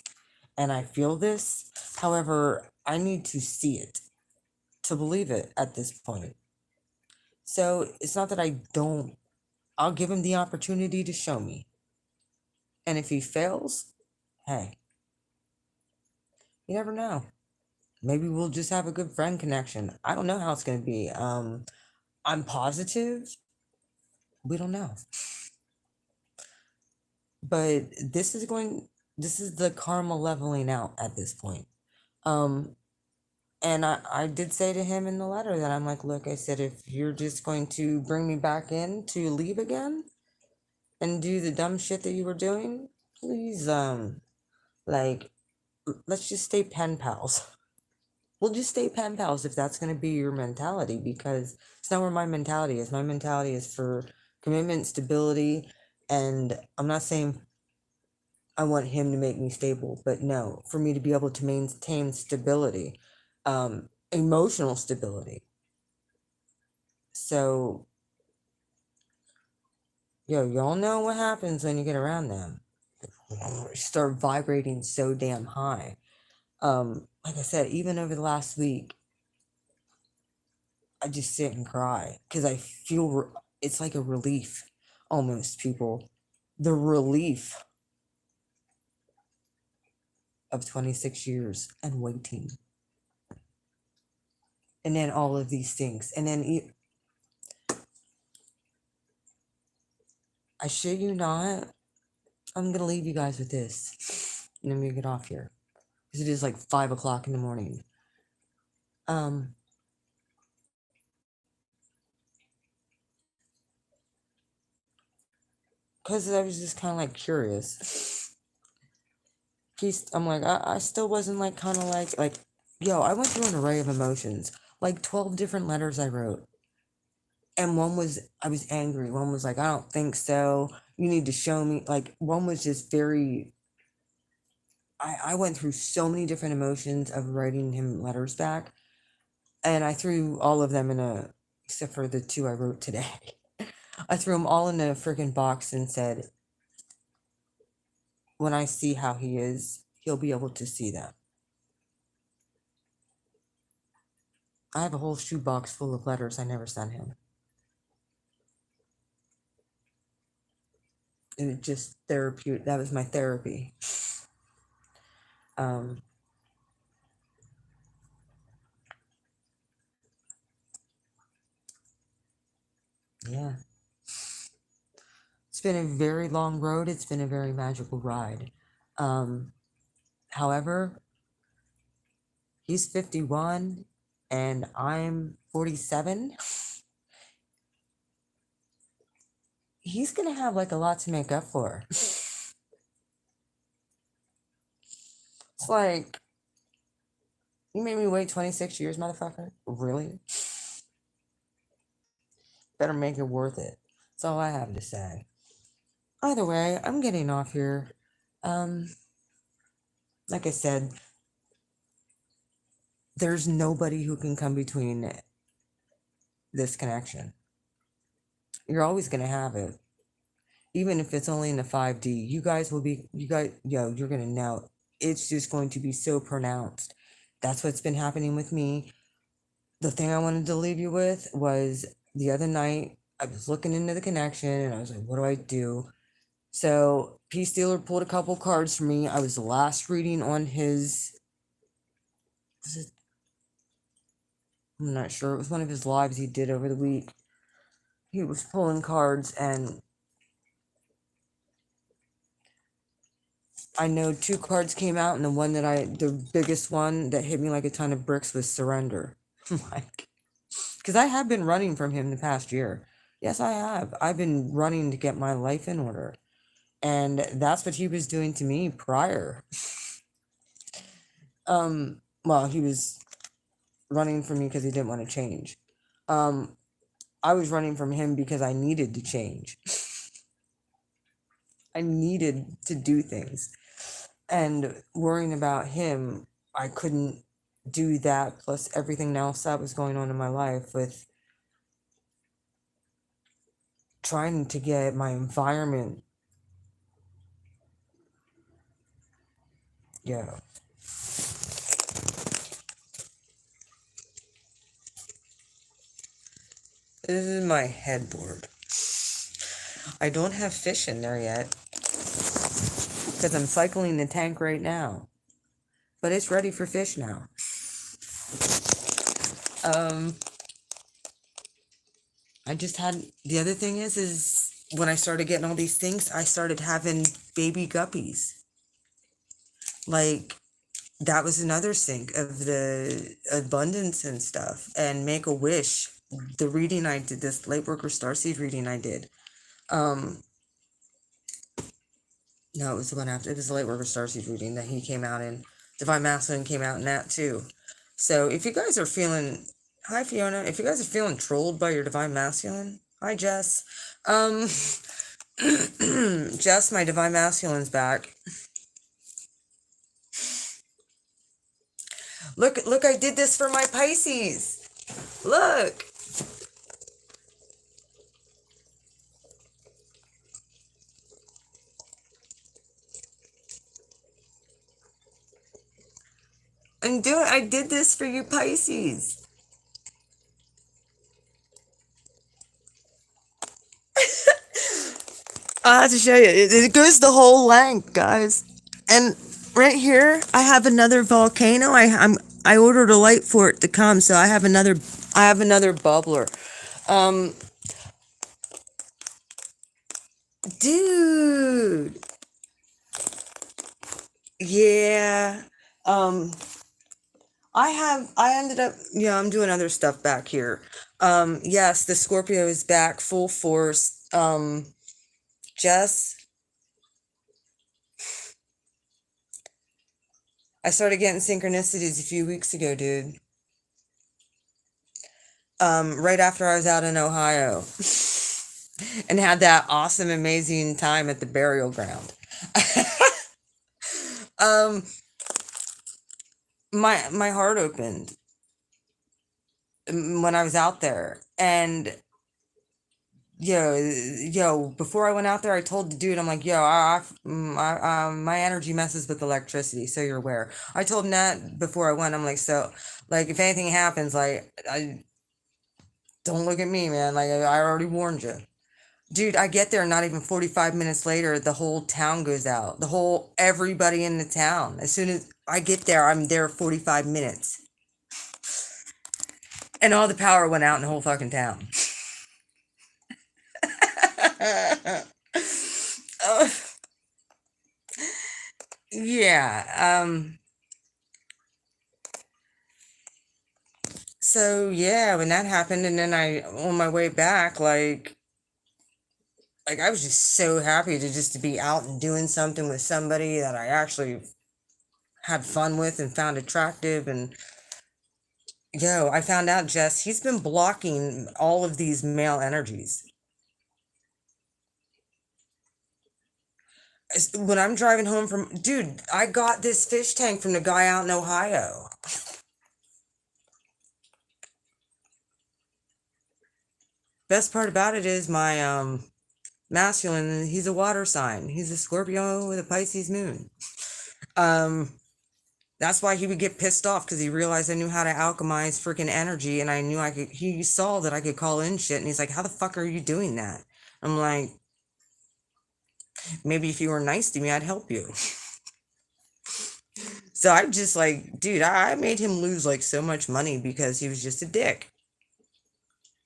Speaker 1: and I feel this. However, I need to see it to believe it at this point. So it's not that I'll give him the opportunity to show me. And if he fails, hey, you never know. Maybe we'll just have a good friend connection. I don't know how it's going to be. I'm positive. We don't know. But this is the karma leveling out at this point. And I did say to him in the letter that I'm like, look, I said, if you're just going to bring me back in to leave again and do the dumb shit that you were doing, please, like, let's just stay pen pals. We'll just stay pen pals if that's going to be your mentality, because it's not where my mentality is. My mentality is for commitment, stability, and I'm not saying I want him to make me stable, but no, for me to be able to maintain stability, emotional stability. So, y'all know what happens when you get around them. Start vibrating so damn high. Like I said, even over the last week, I just sit and cry because I feel it's like a relief, almost, people. The relief of 26 years and waiting. And then all of these things. And then I shit you not, I'm going to leave you guys with this. And then we get off here. Because it is like 5 o'clock in the morning. Because I was just kind of like curious. I'm like, I still wasn't like kind of like, yo, I went through an array of emotions. Like 12 different letters I wrote. And one was, I was angry. One was like, I don't think so. You need to show me. Like, one was just very, I went through so many different emotions of writing him letters back. And I threw all of them in a, except for the two I wrote today. I threw them all in a freaking box and said, when I see how he is, he'll be able to see that. I have a whole shoebox full of letters I never sent him. It was just therapeutic. That was my therapy. Um, yeah. It's been a very long road. It's been a very magical ride. Um, However, he's 51 and I'm 47. He's going to have like a lot to make up for. It's like, you made me wait 26 years, motherfucker. Really? Better make it worth it. That's all I have to say. Either way, I'm getting off here. Um, like I said, there's nobody who can come between this connection. You're always going to have it. Even if it's only in the 5D, you guys will be, you guys, you're going to know. It's just going to be so pronounced. That's what's been happening with me. The thing I wanted to leave you with was the other night, I was looking into the connection and I was like, what do I do? So Peace Dealer pulled a couple cards for me. I was the last reading on his, I'm not sure, it was one of his lives he did over the week. He was pulling cards and I know two cards came out, and the one that the biggest one that hit me like a ton of bricks was surrender. Like, because I have been running from him the past year. Yes, I have. I've been running to get my life in order. And that's what he was doing to me prior. Well, he was running from me because he didn't want to change. I was running from him because I needed to change. I needed to do things. And worrying about him, I couldn't do that, plus everything else that was going on in my life with trying to get my environment. Yeah. This is my headboard. I don't have fish in there yet because I'm cycling the tank right now. But it's ready for fish now. I just had, the other thing is when I started getting all these things, I started having baby guppies. Like, that was another sync of the abundance and stuff. And Make a Wish, the reading I did, this Light Worker Starseed reading I did. No, it was the one after. It was the Light Worker Starseed reading that he came out in. Divine Masculine came out in that too. So if you guys are feeling, hi Fiona, if you guys are feeling trolled by your Divine Masculine, hi Jess. Jess, my Divine Masculine's back. Look, I did this for my Pisces. Look. I did this for you Pisces. I'll have to show you. It goes the whole length, guys. And right here, I have another volcano. I ordered a light for it to come, so I have another bubbler. Dude. Yeah. I ended up, yeah, I'm doing other stuff back here. Yes, the Scorpio is back full force. Jess, I started getting synchronicities a few weeks ago, dude. right after I was out in Ohio and had that awesome, amazing time at the burial ground. um, my heart opened when I was out there, and before I went out there, I told the dude, I'm like, my energy messes with electricity, so you're aware. I told him that before I went. I'm like, so, like, if anything happens, like, I don't look at me, man. Like, I already warned you. Dude, I get there, not even 45 minutes later, the whole town goes out. Everybody in the town. As soon as I get there, I'm there 45 minutes. And all the power went out in the whole fucking town. uh, yeah. So yeah, when that happened, and then on my way back, like I was just so happy to be out and doing something with somebody that I actually had fun with and found attractive. And I found out, Jess, he's been blocking all of these male energies. When I'm driving home dude, I got this fish tank from the guy out in Ohio. Best part about it is my masculine, he's a water sign. He's a Scorpio with a Pisces moon. Um, that's why he would get pissed off, because he realized I knew how to alchemize freaking energy, and I knew I could. He saw that I could call in shit, and he's like, "How the fuck are you doing that?" I'm like, "Maybe if you were nice to me, I'd help you." So I'm just like, dude, I made him lose like so much money because he was just a dick.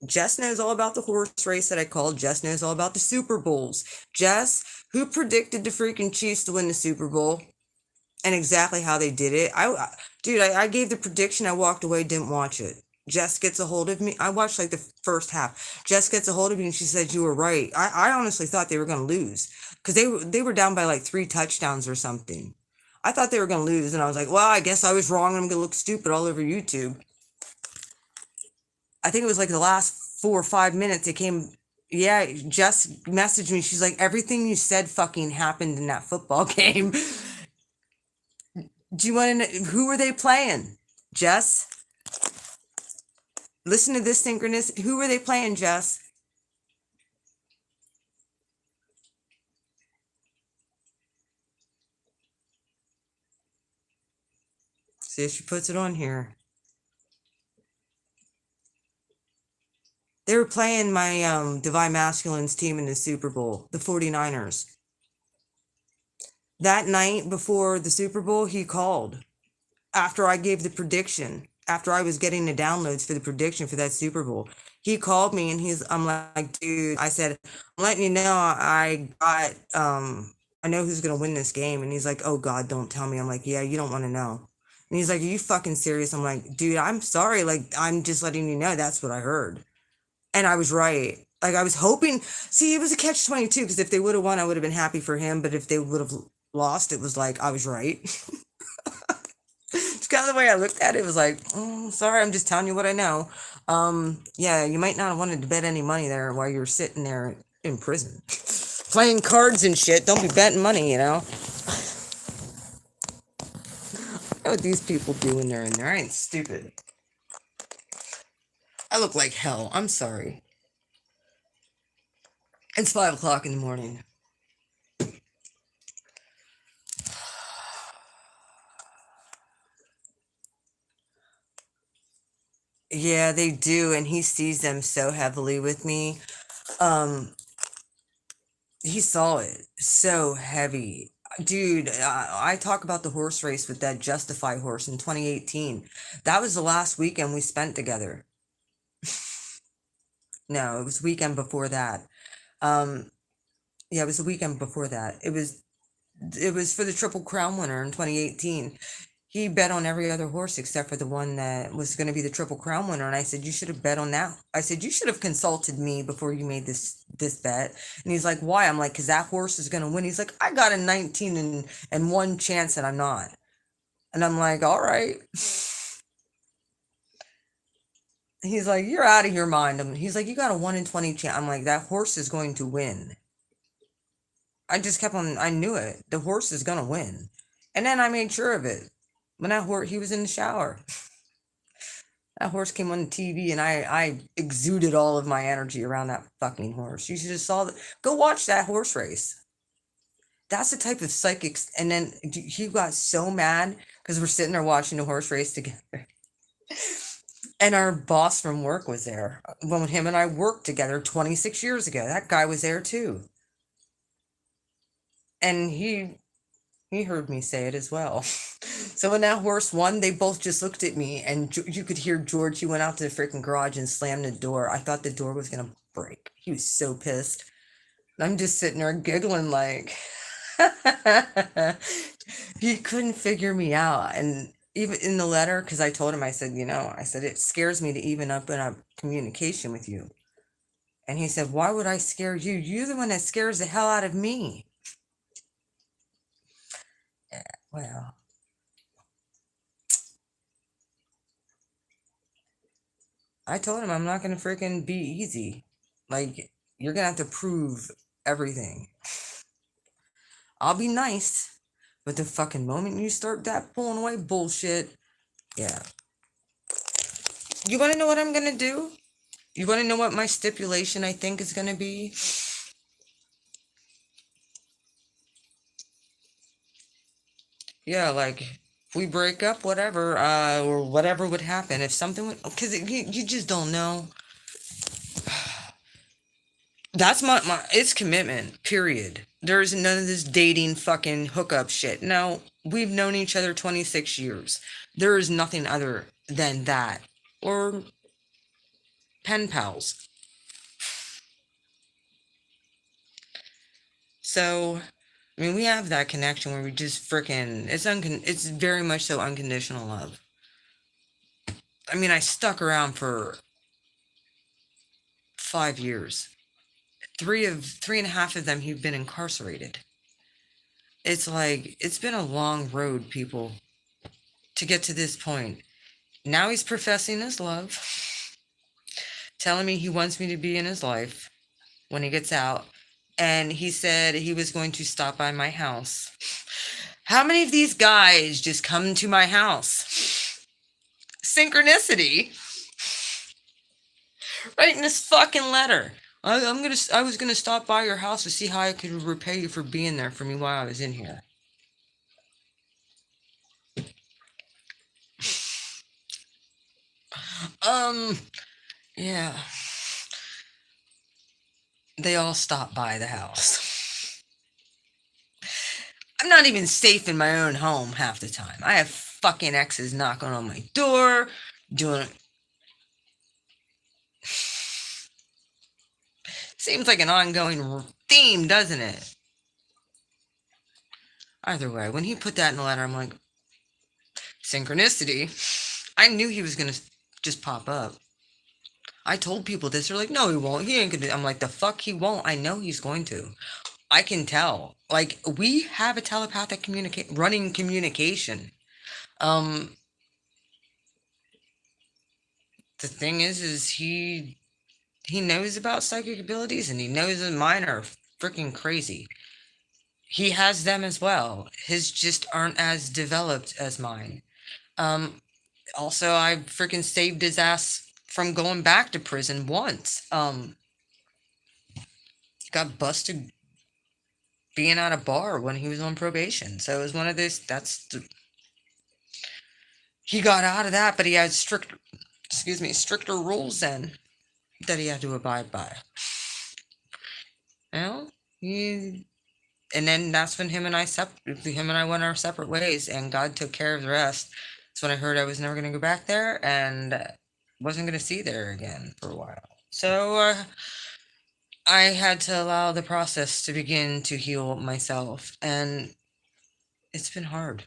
Speaker 1: Jess knows all about the horse race that I called. Jess knows all about the Super Bowls. Jess, who predicted the freaking Chiefs to win the Super Bowl? And exactly how they did it. I gave the prediction. I walked away, didn't watch it. Jess gets a hold of me. I watched like the first half. Jess gets a hold of me and she said, "You were right." I honestly thought they were going to lose, because they were down by like 3 touchdowns or something. I thought they were going to lose, and I was like, well, I guess I was wrong. I'm going to look stupid all over YouTube. I think it was like the last 4 or 5 minutes. It came. Yeah, Jess messaged me. She's like, "Everything you said fucking happened in that football game." Do you want to know who were they playing? Jess? Listen to this synchronous. Who were they playing, Jess? See if she puts it on here. They were playing my Divine Masculine's team in the Super Bowl, the 49ers. That night before the Super Bowl, he called after I gave the prediction, after I was getting the downloads for the prediction for that Super Bowl. He called me and I'm like, dude, I said, "I'm letting you know I know who's gonna win this game." And he's like, "Oh God, don't tell me." I'm like, "Yeah, you don't want to know." And he's like, "Are you fucking serious?" I'm like, "Dude, I'm sorry. Like, I'm just letting you know that's what I heard." And I was right. Like, I was hoping. See, it was a catch-22, because if they would have won, I would have been happy for him. But if they would have lost, it was like I was right. It's kind of the way I looked at it. It was like, sorry, I'm just telling you what I know. Yeah, you might not have wanted to bet any money there while you were sitting there in prison. Playing cards and shit. Don't be betting money, you know? I know what these people do when they're in there. I ain't stupid. I look like hell. I'm sorry. It's 5 o'clock in the morning. Yeah, they do, and he sees them so heavily with me. Um, he saw it so heavy. Dude, I talk about the horse race with that Justify horse in 2018. That was the last weekend we spent together. No, it was the weekend before that. Um, yeah, it was the weekend before that. It was for the Triple Crown winner in 2018. He bet on every other horse except for the one that was going to be the Triple Crown winner. And I said, "You should have bet on that." I said, "You should have consulted me before you made this bet." And he's like, "Why?" I'm like, "Because that horse is going to win." He's like, "I got a 19 and 1 chance that I'm not." And I'm like, "All right." He's like, you're out of your mind. He's like, you got a 1 in 20 chance. I'm like, that horse is going to win. I just kept on, I knew it. The horse is going to win. And then I made sure of it. When that horse, he was in the shower. That horse came on the TV and I exuded all of my energy around that fucking horse. You should have saw go watch that horse race. That's the type of psychics. And then he got so mad because we're sitting there watching the horse race together. And our boss from work was there. When him and I worked together 26 years ago, that guy was there too. And he heard me say it as well. So when that horse won, they both just looked at me, and you could hear George. He went out to the freaking garage and slammed the door. I thought the door was gonna break. He was so pissed. I'm just sitting there giggling like he couldn't figure me out. And even in the letter, because I told him, I said, I said, it scares me to even open up communication with you. And he said, why would I scare you? You're the one that scares the hell out of me. Yeah, well. I told him I'm not gonna freaking be easy. Like, you're gonna have to prove everything. I'll be nice, but the fucking moment you start that pulling away bullshit, yeah. You wanna know what I'm gonna do? You wanna know what my stipulation I think is gonna be? Yeah, like, if we break up, whatever, or whatever would happen, if something would, because you just don't know. That's it's commitment, period. There's none of this dating fucking hookup shit. No, we've known each other 26 years. There is nothing other than that. Or pen pals. So, I mean, we have that connection where we just freaking, it's very much so unconditional love. I mean, I stuck around for 5 years. Three and a half of them, he'd been incarcerated. It's like, it's been a long road, people, to get to this point. Now he's professing his love, telling me he wants me to be in his life when he gets out. And he said he was going to stop by my house. How many of these guys just come to my house? Synchronicity. Writing this fucking letter. I was gonna stop by your house to see how I could repay you for being there for me while I was in here. Yeah. They all stop by the house. I'm not even safe in my own home half the time. I have fucking exes knocking on my door, doing. Seems like an ongoing theme, doesn't it? Either way, when he put that in the letter, I'm like, synchronicity. I knew he was gonna just pop up. I told people this. They're like, no, he won't. He ain't gonna. I'm like, the fuck he won't. I know he's going to. I can tell. Like, we have a telepathic running communication. The thing is he knows about psychic abilities, and he knows that mine are freaking crazy. He has them as well. His just aren't as developed as mine. Also, I freaking saved his ass from going back to prison once. Got busted being at a bar when he was on probation. So it was one of those, he got out of that, but he had stricter rules then that he had to abide by. And then that's when him and I went our separate ways, and God took care of the rest. That's when I heard I was never going to go back there, and wasn't going to see there again for a while. So I had to allow the process to begin to heal myself, and it's been hard.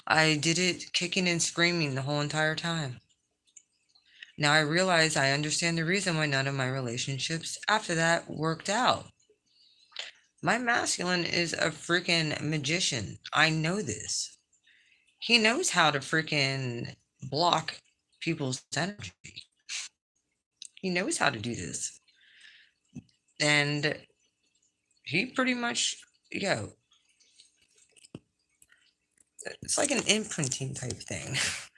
Speaker 1: I did it kicking and screaming the whole entire time. Now I realize I understand the reason why none of my relationships after that worked out. My masculine is a freaking magician. I know this. He knows how to freaking block people's energy. He knows how to do this. And he pretty much, yo, it's like an imprinting type thing, if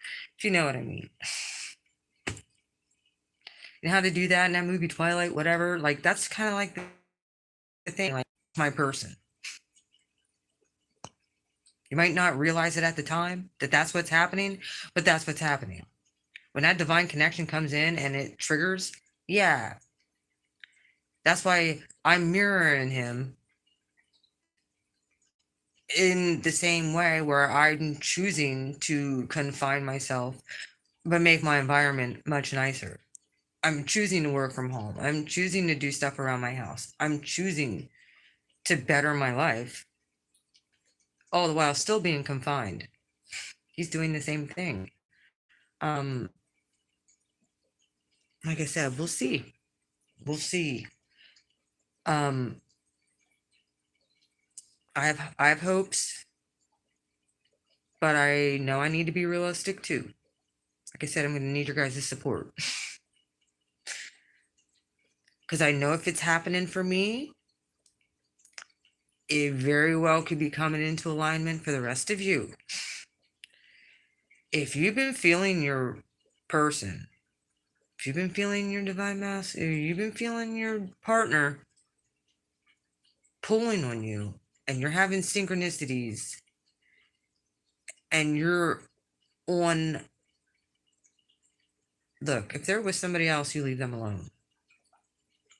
Speaker 1: you know what I mean. And how to do that in that movie Twilight, whatever, like that's kind of like the thing, like my person. You might not realize it at the time that that's what's happening, but that's what's happening. When that divine connection comes in and it triggers, yeah. That's why I'm mirroring him in the same way where I'm choosing to confine myself, but make my environment much nicer. I'm choosing to work from home. I'm choosing to do stuff around my house. I'm choosing to better my life, all the while still being confined. He's doing the same thing. Um, like I said, we'll see. We'll see. Um, I have hopes, but I know I need to be realistic too. Like I said, I'm going to need your guys' support. Because I know if it's happening for me, it very well could be coming into alignment for the rest of you. If you've been feeling your person, if you've been feeling your divine master, if you've been feeling your partner pulling on you, and you're having synchronicities, and you're on, look, if they're with somebody else, you leave them alone.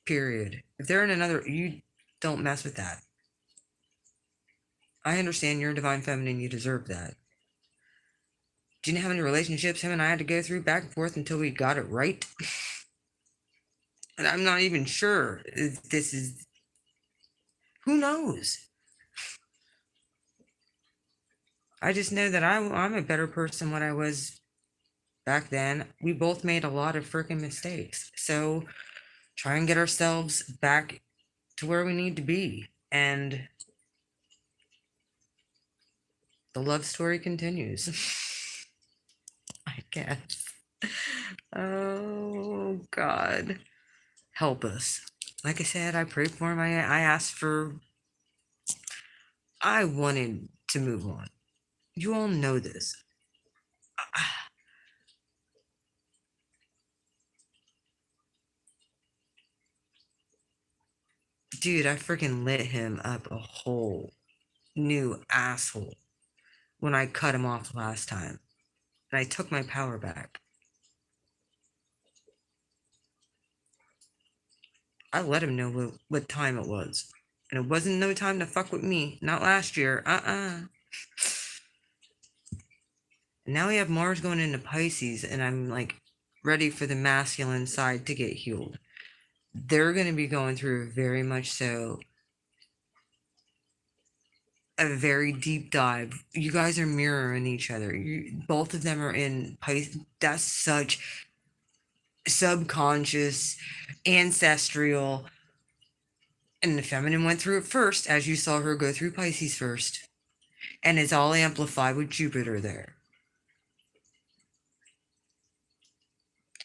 Speaker 1: Period. If they're in another, you don't mess with that. I understand you're a divine feminine, you deserve that. Do you know how many relationships him and I had to go through back and forth until we got it right? And I'm not even sure if this is, who knows? I just know that I'm a better person than what I was back then. We both made a lot of freaking mistakes. So try and get ourselves back to where we need to be. And the love story continues. I guess. Oh, God. Help us. Like I said, I prayed for him. I asked for, I wanted to move on. You all know this. Dude, I freaking lit him up a whole new asshole when I cut him off last time. And I took my power back. I let him know what time it was. And it wasn't no time to fuck with me. Not last year. And now we have Mars going into Pisces, and I'm like ready for the masculine side to get healed. They're going to be going through very much so a very deep dive. You guys are mirroring each other. Both of them are in Pisces. That's such subconscious, ancestral. And the feminine went through it first, as you saw her go through Pisces first. And it's all amplified with Jupiter there.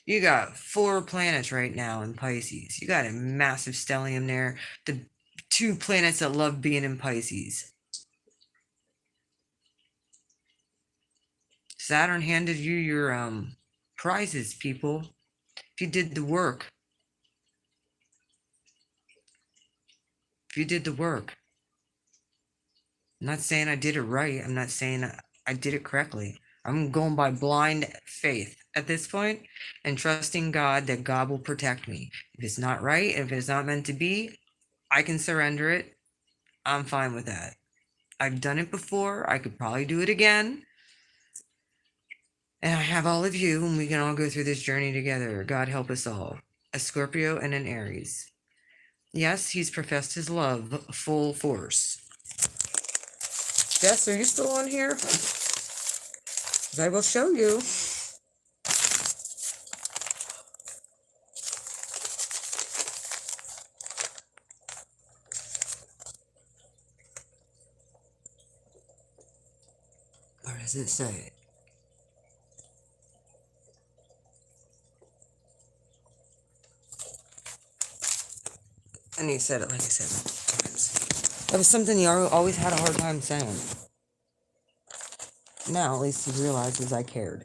Speaker 1: You got 4 planets right now in Pisces. You got a massive stellium there. The 2 planets that love being in Pisces. Saturn handed you your prizes, people. If you did the work. If you did the work. I'm not saying I did it right. I'm not saying I did it correctly. I'm going by blind faith at this point and trusting God that God will protect me. If it's not right, if it's not meant to be, I can surrender it. I'm fine with that. I've done it before. I could probably do it again. And I have all of you, and we can all go through this journey together. God help us all. A Scorpio and an Aries. Yes, he's professed his love full force. Jess, are you still on here? I will show you. What does it say? And he said it like I said multiple times. That was something he always had a hard time saying. Now at least he realizes I cared.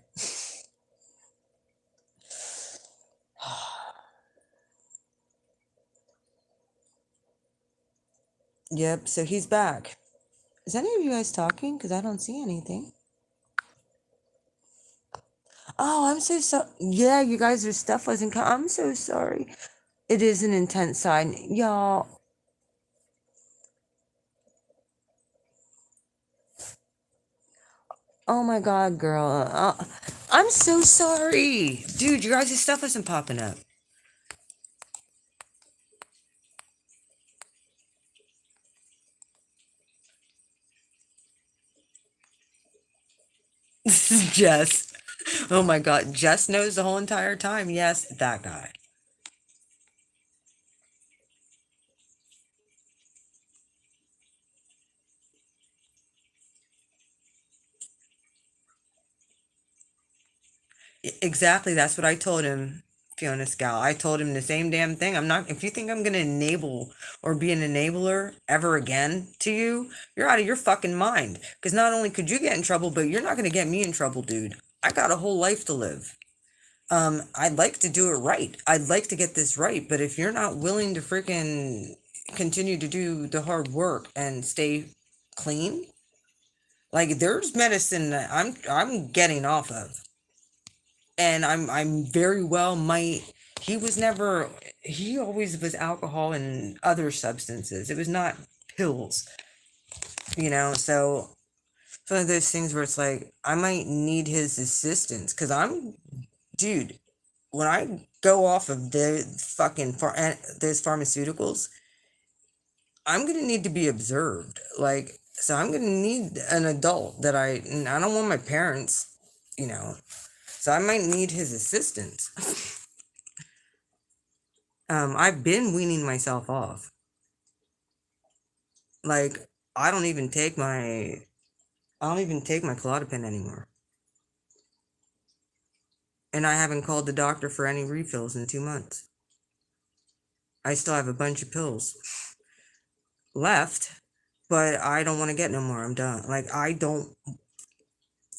Speaker 1: Yep, so he's back. Is any of you guys talking? Because I don't see anything. Oh, I'm so sorry. Yeah, you guys, your stuff wasn't I'm so sorry. It is an intense side. Y'all. Oh my God, girl. I'm so sorry. Dude, you guys' stuff wasn't popping up. This is Jess. Oh my God. Jess knows the whole entire time. Yes, that guy. Exactly. That's what I told him, Fiona Scowl. I told him the same damn thing. I'm not, if you think I'm going to enable or be an enabler ever again to you, you're out of your fucking mind. Because not only could you get in trouble, but you're not going to get me in trouble, dude. I got a whole life to live. I'd like to do it right. I'd like to get this right. But if you're not willing to freaking continue to do the hard work and stay clean, like there's medicine that I'm getting off of, and I'm very well might. He was never. He always was alcohol and other substances. It was not pills, you know. So it's one of those things where it's like I might need his assistance because dude. When I go off of the fucking those pharmaceuticals, I'm gonna need to be observed. Like, so I'm gonna need an adult that and I don't want my parents, you know. So I might need his assistance. I've been weaning myself off. Like, I don't even take my, I don't even take my Klonopin anymore. And I haven't called the doctor for any refills in 2 months. I still have a bunch of pills left, but I don't want to get no more. I'm done. Like,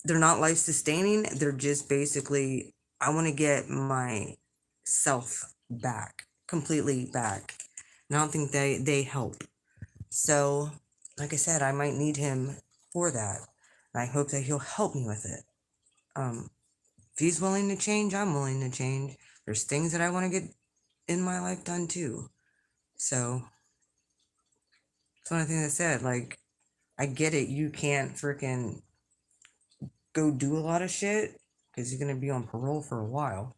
Speaker 1: they're not life sustaining. They're just basically, I want to get myself back, completely back. And I don't think they help. So, like I said, I might need him for that. And I hope that he'll help me with it. If he's willing to change, I'm willing to change. There's things that I want to get in my life done too. So, it's one of the things I said. Like, I get it. You can't freaking go do a lot of shit because you're going to be on parole for a while.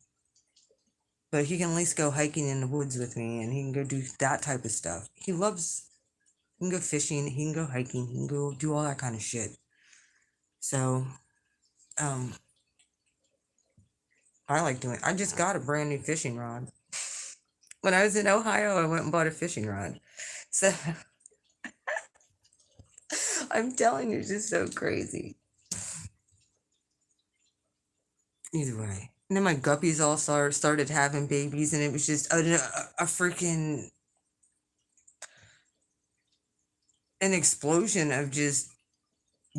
Speaker 1: But he can at least go hiking in the woods with me and he can go do that type of stuff. He can go fishing, he can go hiking, he can go do all that kind of shit. So, um, I just got a brand new fishing rod. When I was in Ohio, I went and bought a fishing rod. So, I'm telling you, it's just so crazy. Either way. And then my guppies all started having babies, and it was just a freaking an explosion of just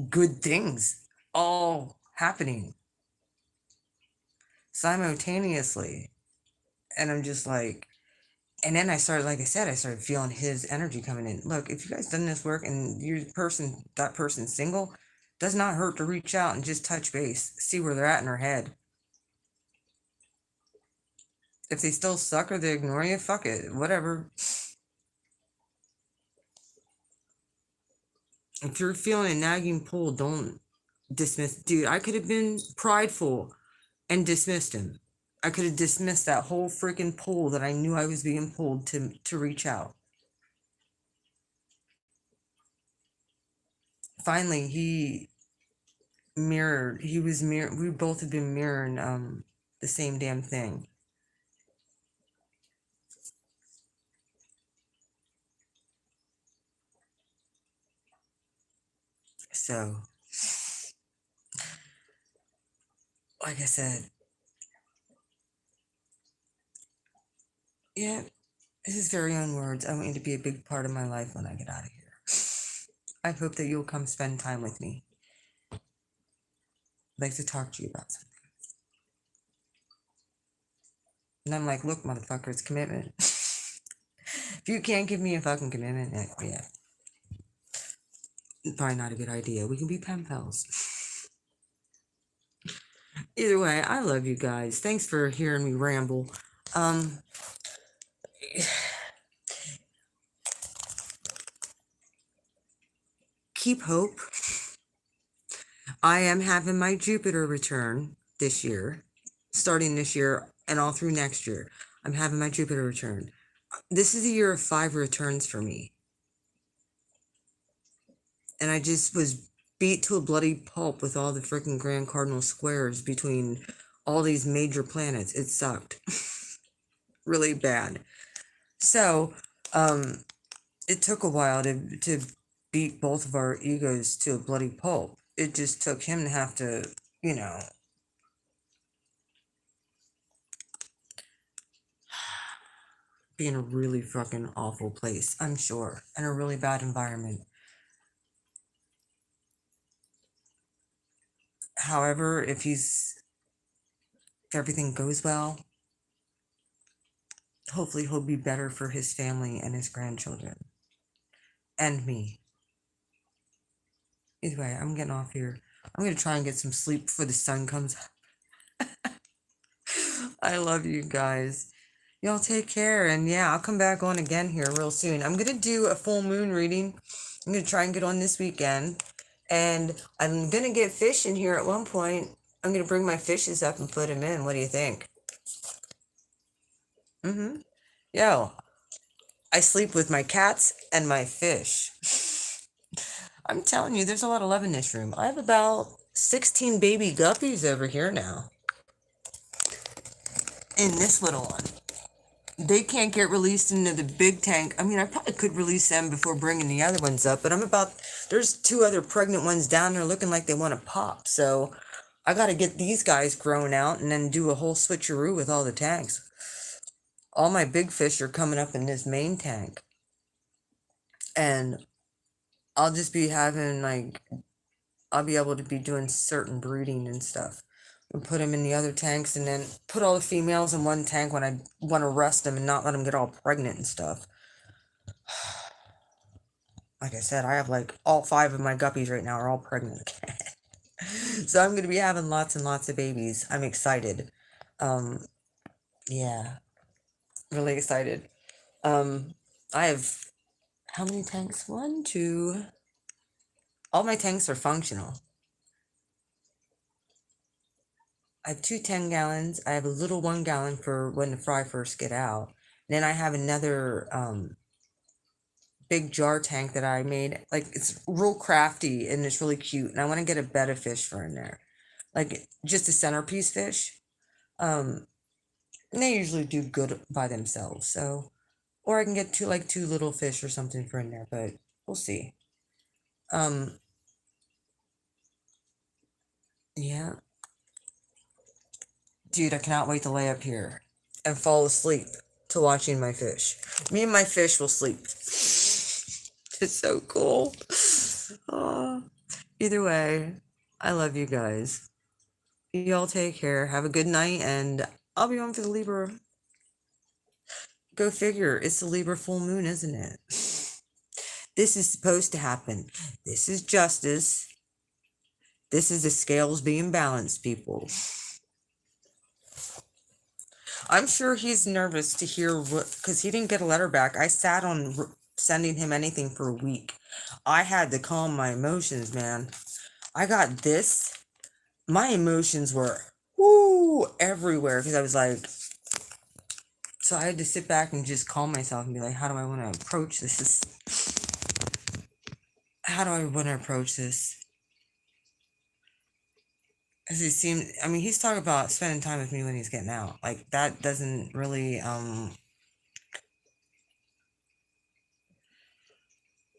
Speaker 1: good things all happening simultaneously. And I'm just like, and then I started, like I said, I started feeling his energy coming in. Look, if you guys done this work and that person's single, does not hurt to reach out and just touch base, see where they're at in their head. If they still suck or they ignore you, fuck it, whatever. If you're feeling a nagging pull, don't dismiss. Dude, I could have been prideful and dismissed him. I could have dismissed that whole freaking pull that I knew I was being pulled to reach out. Finally, we both have been mirroring the same damn thing. So, like I said, yeah, his very own words, I want you to be a big part of my life when I get out of here. I hope that you'll come spend time with me. I'd like to talk to you about something. And I'm like, look, motherfucker, it's commitment. If you can't give me a fucking commitment, yeah, probably not a good idea. We can be pen pals. Either way, I love you guys. Thanks for hearing me ramble. Um, keep hope. I am having my Jupiter return this year, starting this year and all through next year. I'm having my Jupiter return. This is a year of 5 returns for me. And I just was beat to a bloody pulp with all the freaking grand cardinal squares between all these major planets. It sucked. Really bad. So, it took a while to beat both of our egos to a bloody pulp. It just took him to have to, you know, be in a really fucking awful place, I'm sure, in a really bad environment. However, if everything goes well, hopefully he'll be better for his family and his grandchildren. And me. Either way, I'm getting off here. I'm gonna try and get some sleep before the sun comes up. I love you guys. Y'all take care, and yeah, I'll come back on again here real soon. I'm gonna do a full moon reading. I'm gonna try and get on this weekend, and I'm gonna get fish in here at one point. I'm gonna bring my fishes up and put them in. What do you think? Yo, I sleep with my cats and my fish. I'm telling you, there's a lot of love in this room. I have about 16 baby guppies over here now. In this little one. They can't get released into the big tank. I mean, I probably could release them before bringing the other ones up, but there's 2 other pregnant ones down there looking like they want to pop. So I got to get these guys grown out and then do a whole switcheroo with all the tanks. All my big fish are coming up in this main tank. And I'll just be having, like, I'll be able to be doing certain breeding and stuff. And put them in the other tanks and then put all the females in one tank when I want to rest them and not let them get all pregnant and stuff. Like I said, I have like all 5 of my guppies right now are all pregnant. So I'm going to be having lots and lots of babies. I'm excited. Yeah, really excited. I have how many tanks? 1, 2. All my tanks are functional. I have 2 10-gallons. I have a little 1-gallon for when the fry first get out. Then I have another big jar tank that I made. Like, it's real crafty and it's really cute. And I want to get a bed of fish for in there. Like, just a centerpiece fish. And they usually do good by themselves. So, or I can get 2 little fish or something for in there, but we'll see. Yeah. Dude, I cannot wait to lay up here and fall asleep to watching my fish. Me and my fish will sleep. It's so cool. Oh. Either way, I love you guys. Y'all take care. Have a good night, and I'll be on for the Libra. Go figure. It's the Libra full moon, isn't it? This is supposed to happen. This is justice. This is the scales being balanced, people. I'm sure he's nervous to hear because he didn't get a letter back. I sat on sending him anything for a week. I had to calm my emotions, man. I got this. My emotions were everywhere because I was like, so I had to sit back and just calm myself and be like, how do I want to approach this? How do I want to approach this? Because he's talking about spending time with me when he's getting out. Like, that doesn't really,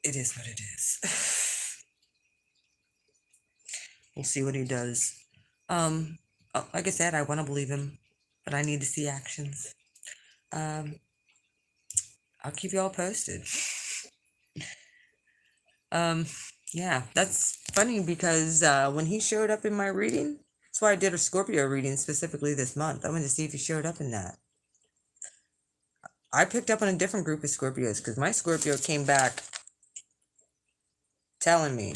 Speaker 1: it is what it is. We'll see what he does. Like I said, I want to believe him, but I need to see actions. I'll keep you all posted. Yeah, that's funny because when he showed up in my reading, that's why I did a Scorpio reading specifically this month. I wanted to see if he showed up in that. I picked up on a different group of Scorpios because my Scorpio came back telling me,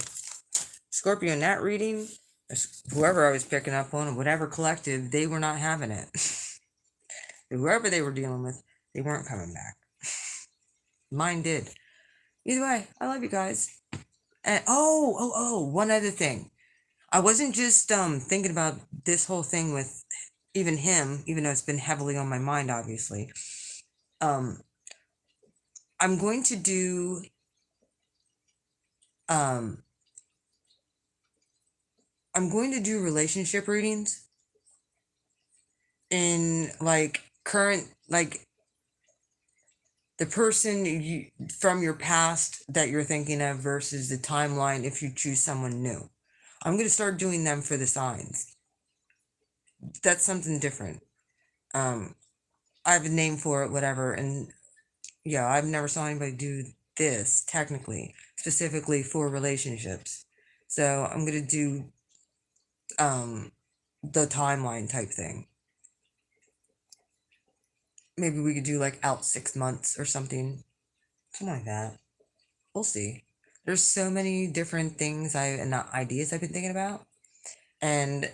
Speaker 1: Scorpio in that reading, whoever I was picking up on, whatever collective, they were not having it. Whoever they were dealing with, they weren't coming back. Mine did. Either way, I love you guys. And one other thing. I wasn't just thinking about this whole thing with even him, even though it's been heavily on my mind, obviously. Um, I'm going to do relationship readings in like current, like the person you from your past that you're thinking of versus the timeline if you choose someone new. I'm going to start doing them for the signs. That's something different. I have a name for it, whatever, and yeah, I've never saw anybody do this technically, specifically for relationships. So I'm going to do the timeline type thing. Maybe we could do like out 6 months or something like that. We'll see. There's so many different things and ideas I've been thinking about, and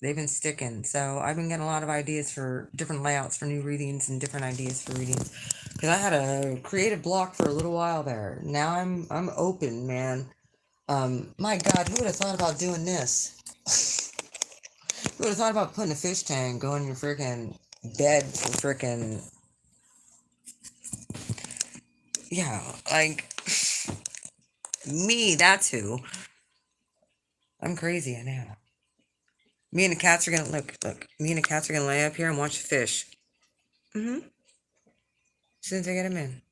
Speaker 1: they've been sticking. So I've been getting a lot of ideas for different layouts for new readings and different ideas for readings. Because I had a creative block for a little while there. Now I'm open, man. My God, who would have thought about doing this? Who would have thought about putting a fish tank on your freaking bed for freaking, yeah, like me, that's who. I'm crazy, I know. Me and the cats are gonna look. Me and the cats are gonna lay up here and watch the fish. As soon as I get them in.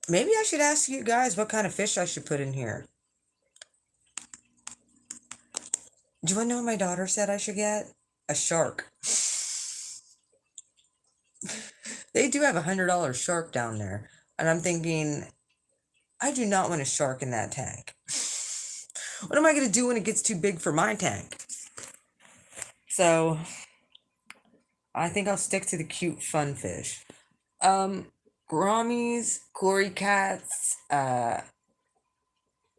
Speaker 1: Maybe I should ask you guys what kind of fish I should put in here. Do you want to know what my daughter said I should get? A shark. They do have $100 shark down there, and I'm thinking, I do not want a shark in that tank. What am I going to do when it gets too big for my tank? So, I think I'll stick to the cute, fun fish. Grammies, Cory cats,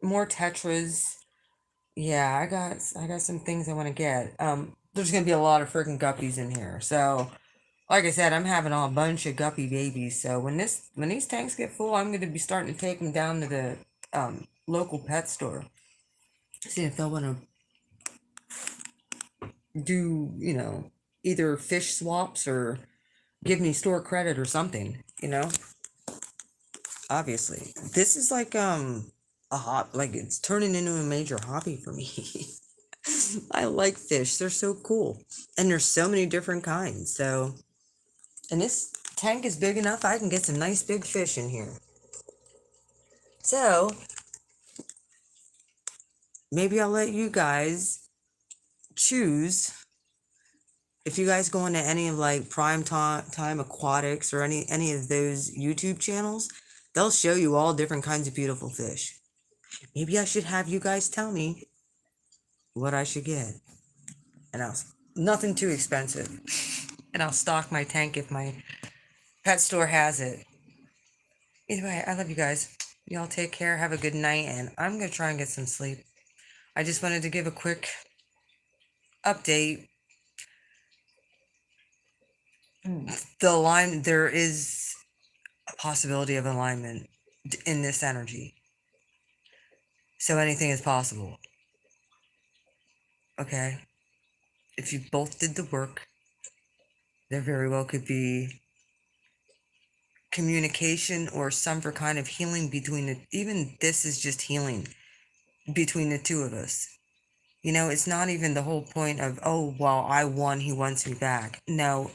Speaker 1: more tetras. Yeah, I got some things I want to get. There's gonna be a lot of freaking guppies in here. So, like I said, I'm having a bunch of guppy babies. So when these tanks get full, I'm gonna be starting to take them down to the local pet store. See if they'll want to do, either fish swaps or give me store credit or something, Obviously. This is like a like it's turning into a major hobby for me. I like fish. They're so cool. And there's so many different kinds. So, and this tank is big enough I can get some nice big fish in here. So, maybe I'll let you guys choose if you guys go into any of like Prime Time Aquatics or any of those YouTube channels, they'll show you all different kinds of beautiful fish. Maybe I should have you guys tell me what I should get. And nothing too expensive. And I'll stock my tank if my pet store has it. Either way, I love you guys. Y'all take care, have a good night, and I'm going to try and get some sleep. I just wanted to give a quick update. There is a possibility of alignment in this energy. So anything is possible. Okay? If you both did the work, there very well could be communication or some kind of healing between even this is just healing between the two of us. It's not even the whole point of, oh, well, I won, he wants me back. No,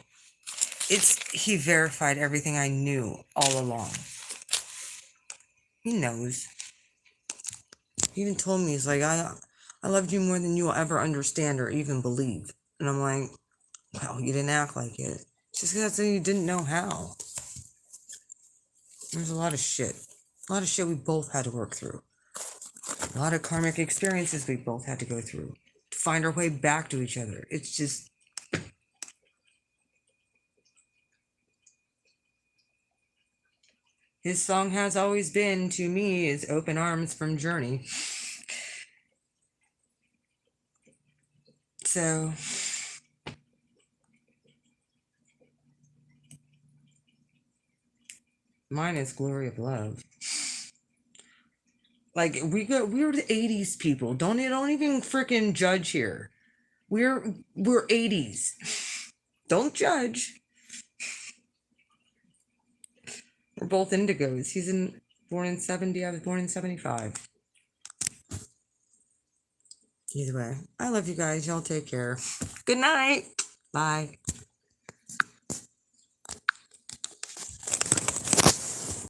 Speaker 1: he verified everything I knew all along. He knows. He even told me, he's like, I loved you more than you'll ever understand or even believe. And I'm like, well, you didn't act like it. Just because you didn't know how. There's a lot of shit. A lot of shit we both had to work through. A lot of karmic experiences we both had to go through to find our way back to each other. It's just. His song has always been, to me, is Open Arms from Journey. So. Mine is Glory of Love. Like we're the 80s people. Don't even freaking judge here. We're 80s. Don't judge. We're both indigos. Born in 70, I was born in 75. Either way, I love you guys. Y'all take care. Good night. Bye.